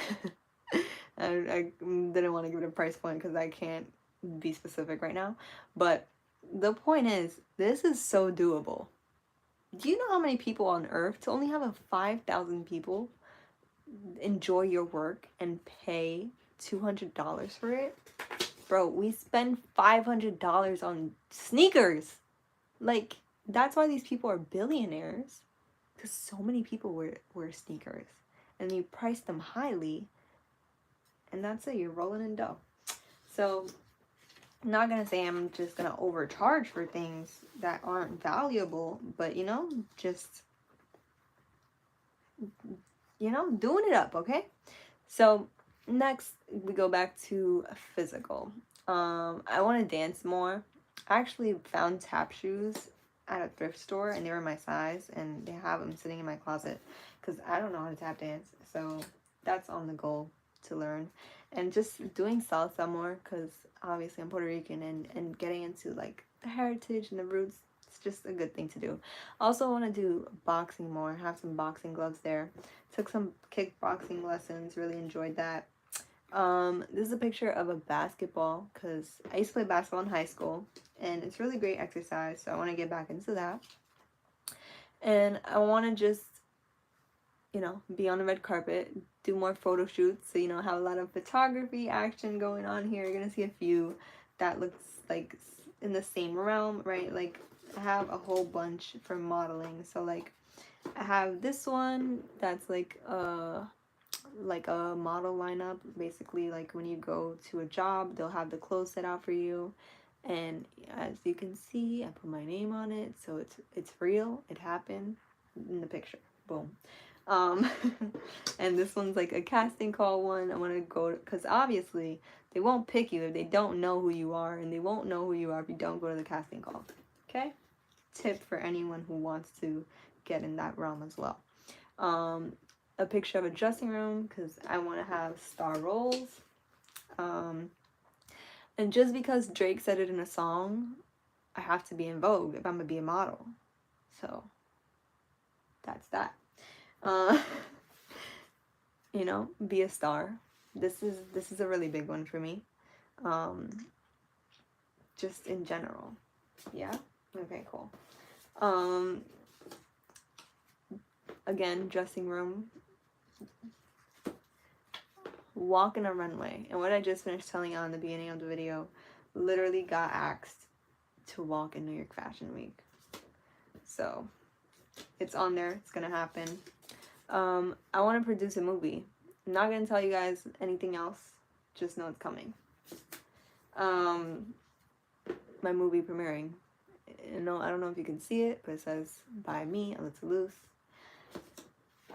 I didn't want to give it a price point because I can't be specific right now. But the point is, this is so doable. Do you know how many people on earth, to only have 5,000 people enjoy your work and pay $200 for it? Bro, we spend $500 on sneakers. Like, that's why these people are billionaires. Because so many people wear sneakers. And you price them highly. And that's it. You're rolling in dough. So, I'm not going to say I'm just going to overcharge for things that aren't valuable. But, just, doing it up, okay? So, next, we go back to physical. I want to dance more. I actually found tap shoes at a thrift store, and they were my size, and they have them sitting in my closet because I don't know how to tap dance. So that's on the goal to learn, and just doing salsa more because obviously I'm Puerto Rican, and getting into like the heritage and the roots. It's just a good thing to do. I also want to do boxing more. Have some boxing gloves there. Took some kickboxing lessons. Really enjoyed that. This is a picture of a basketball because I used to play basketball in high school, and it's really great exercise, so I want to get back into that. And I want to just, be on the red carpet, do more photo shoots, so, have a lot of photography action going on here. You're going to see a few that looks like in the same realm, right? Like, I have a whole bunch for modeling, so, like, I have this one that's like a model lineup. Basically, like when you go to a job, they'll have the clothes set out for you, and as you can see, I put my name on it, so it's real. It happened in the picture. Boom. And this one's like a casting call one. I want to go because obviously they won't pick you if they don't know who you are, and they won't know who you are if you don't go to the casting call. Okay? Tip for anyone who wants to get in that realm as well. A picture of a dressing room because I want to have star roles. And just because Drake said it in a song, I have to be in Vogue if I'm gonna be a model. So that's that. Be a star. This is a really big one for me. Just in general. Yeah? Okay, cool. Again, dressing room. Walk in a runway. And what I just finished telling you in the beginning of the video, literally got asked to walk in New York Fashion Week. So, it's on there. It's gonna happen. I want to produce a movie. I'm not gonna tell you guys anything else. Just know it's coming. My movie premiering. I don't know if you can see it, but it says by me, Ella Toulouse.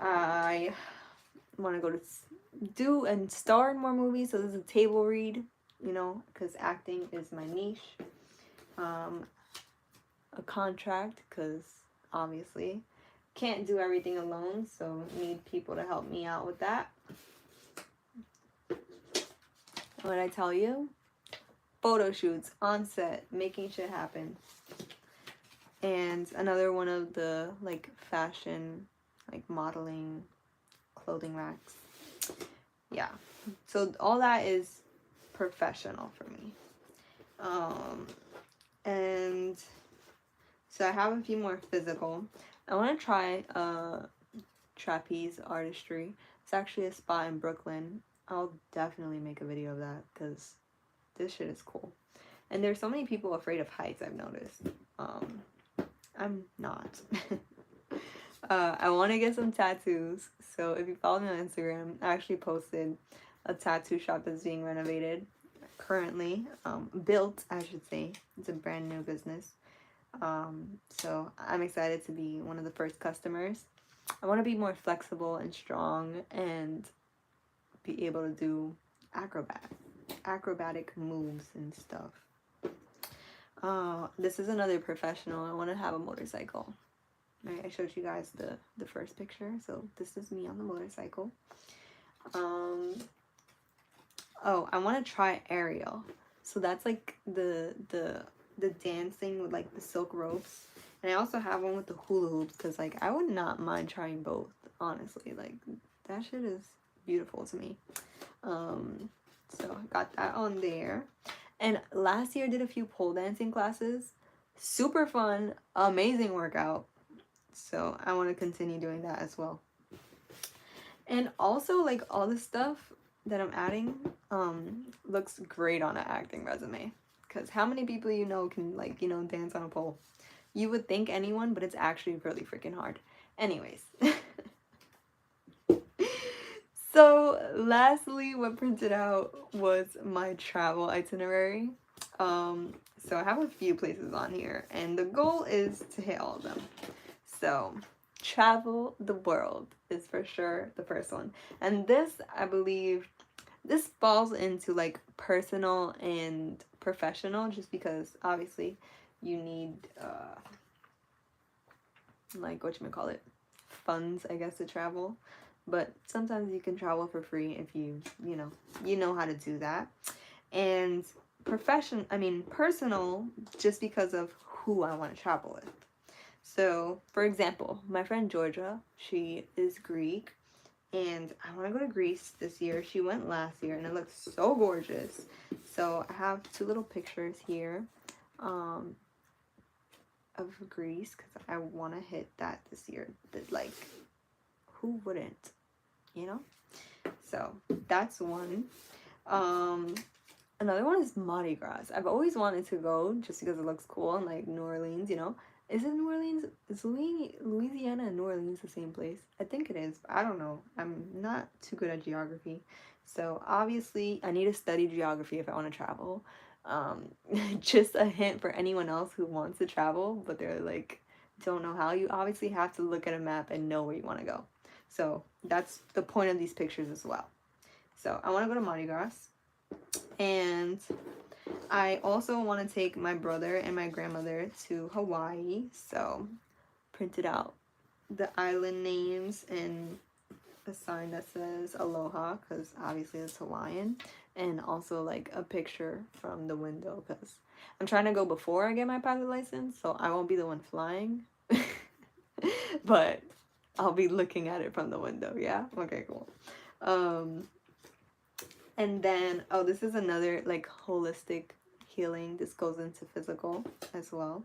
I want to go to do and star in more movies, so this is a table read, because acting is my niche. A contract, because obviously can't do everything alone, so need people to help me out with that. What I tell you? Photo shoots on set, making shit happen. And another one of the fashion, modeling, clothing racks. Yeah, so all that is professional for me. And so I have a few more physical. I want to try trapeze artistry. It's actually a spot in Brooklyn. I'll definitely make a video of that because this shit is cool. And there's so many people afraid of heights, I've noticed. I'm not. I want to get some tattoos. So if you follow me on Instagram, I actually posted a tattoo shop that's being renovated currently. Built, I should say. It's a brand new business. So I'm excited to be one of the first customers. I want to be more flexible and strong and be able to do acrobatic moves and stuff. This is another professional. I want to have a motorcycle. Right, I showed you guys the first picture, so this is me on the motorcycle. Oh, I want to try aerial. So that's like the dancing with like the silk ropes. And I also have one with the hula hoops because like I would not mind trying both, honestly. Like that shit is beautiful to me. So I got that on there. And last year I did a few pole dancing classes. Super fun, amazing workout. So I want to continue doing that as well. And also like all the stuff that I'm adding looks great on an acting resume. Because how many people you know can like, you know, dance on a pole? You would think anyone, but it's actually really freaking hard. Anyways. So lastly, what printed out was my travel itinerary. So I have a few places on here and the goal is to hit all of them. So travel the world is for sure the first one. And this, I believe, this falls into like personal and professional just because obviously you need like whatchamacallit, funds, I guess, to travel. But sometimes you can travel for free if you know how to do that. And personal, just because of who I want to travel with. So, for example, my friend Georgia, she is Greek, and I want to go to Greece this year. She went last year, and it looks so gorgeous. So, I have two little pictures here of Greece, because I want to hit that this year. Like, who wouldn't, you know? So, that's one. Another one is Mardi Gras. I've always wanted to go just because it looks cool, and like New Orleans, you know? Is it New Orleans? Is Louisiana and New Orleans the same place? I think it is, but I don't know. I'm not too good at geography. So obviously I need to study geography if I want to travel. Just a hint for anyone else who wants to travel, but they're like, don't know how. You obviously have to look at a map and know where you want to go. So that's the point of these pictures as well. So I want to go to Mardi Gras. And I also want to take my brother and my grandmother to Hawaii, so printed out the island names and a sign that says aloha, because obviously it's Hawaiian, and also like a picture from the window, because I'm trying to go before I get my pilot license, so I won't be the one flying, but I'll be looking at it from the window, yeah? Okay, cool. And then, oh, this is another like holistic healing. This goes into physical as well.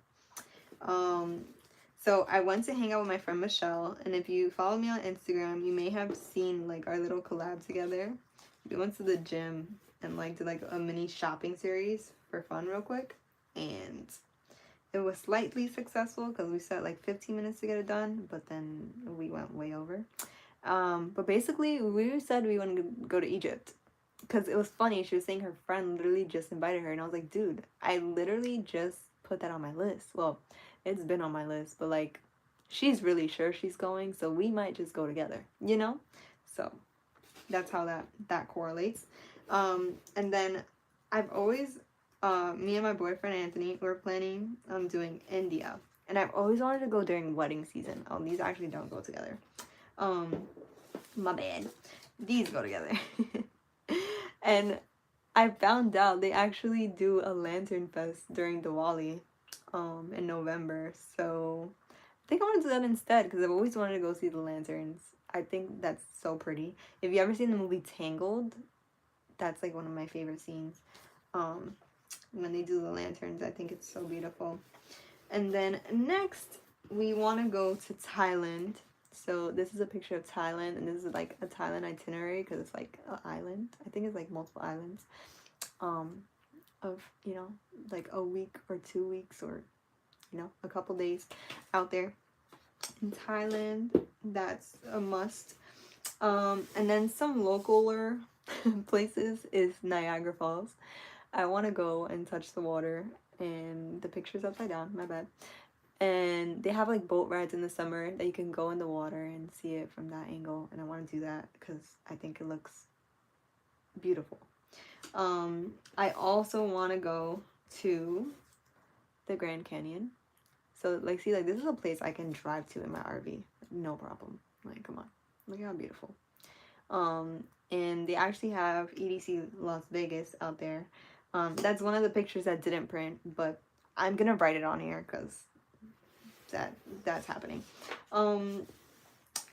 So I went to hang out with my friend Michelle, and if you follow me on Instagram, you may have seen like our little collab together. We went to the gym and like did like a mini shopping series for fun real quick, and it was slightly successful because we set like 15 minutes to get it done, but then we went way over. But basically we said we wanted to go to Egypt. Because it was funny, she was saying her friend literally just invited her, and I was like, dude, I literally just put that on my list. Well, it's been on my list, but like, she's really sure she's going, so we might just go together, you know? So that's how that correlates. And then I've always, me and my boyfriend Anthony, we're planning on doing India, and I've always wanted to go during wedding season. Oh, these actually don't go together. My bad. These go together. And I found out they actually do a lantern fest during Diwali in November. So I think I want to do that instead because I've always wanted to go see the lanterns. I think that's so pretty. If you ever seen the movie Tangled, that's like one of my favorite scenes. When they do the lanterns, I think it's so beautiful. And then next, we want to go to Thailand. So this is a picture of Thailand, and this is like a Thailand itinerary because it's like an island. I think it's like multiple islands, of, you know, like a week or 2 weeks or, you know, a couple days out there in Thailand. That's a must. And then some localer places is Niagara Falls. I want to go and touch the water, and the picture's upside down, my bad. And they have like boat rides in the summer that you can go in the water and see it from that angle. And I want to do that because I think it looks beautiful. I also want to go to the Grand Canyon. So like, see, like this is a place I can drive to in my RV, no problem. Like, come on, look at how beautiful. And they actually have EDC Las Vegas out there. That's one of the pictures that didn't print, but I'm gonna write it on here because that's happening. And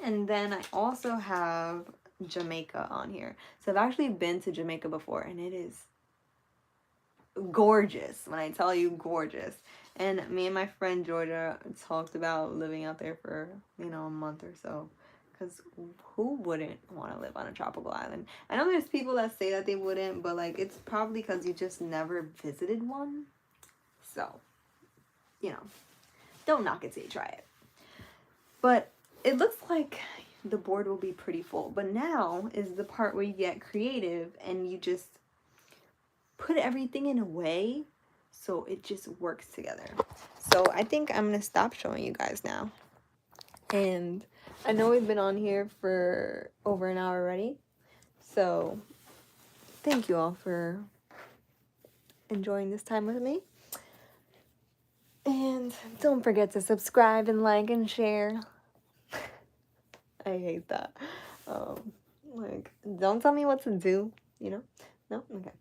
then I also have Jamaica on here. So I've actually been to Jamaica before, and it is gorgeous. When I tell you gorgeous. And me and my friend Georgia talked about living out there for, you know, a month or so. Because who wouldn't want to live on a tropical island? I know there's people that say that they wouldn't, but like it's probably because you just never visited one. So, you know, don't knock it till you try it. But it looks like the board will be pretty full. But now is the part where you get creative and you just put everything in a way so it just works together. So I think I'm gonna stop showing you guys now. And I know we've been on here for over an hour already. So thank you all for enjoying this time with me. And don't forget to subscribe and like and share. I hate that. Like, don't tell me what to do, you know? No? Okay.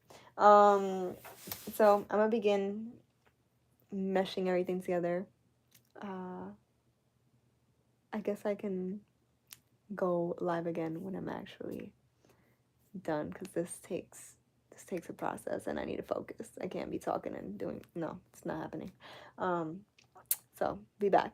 So I'm gonna begin meshing everything together. I guess I can go live again when I'm actually done, because this takes a process and I need to focus. I can't be talking and doing, no, it's not happening. So be back.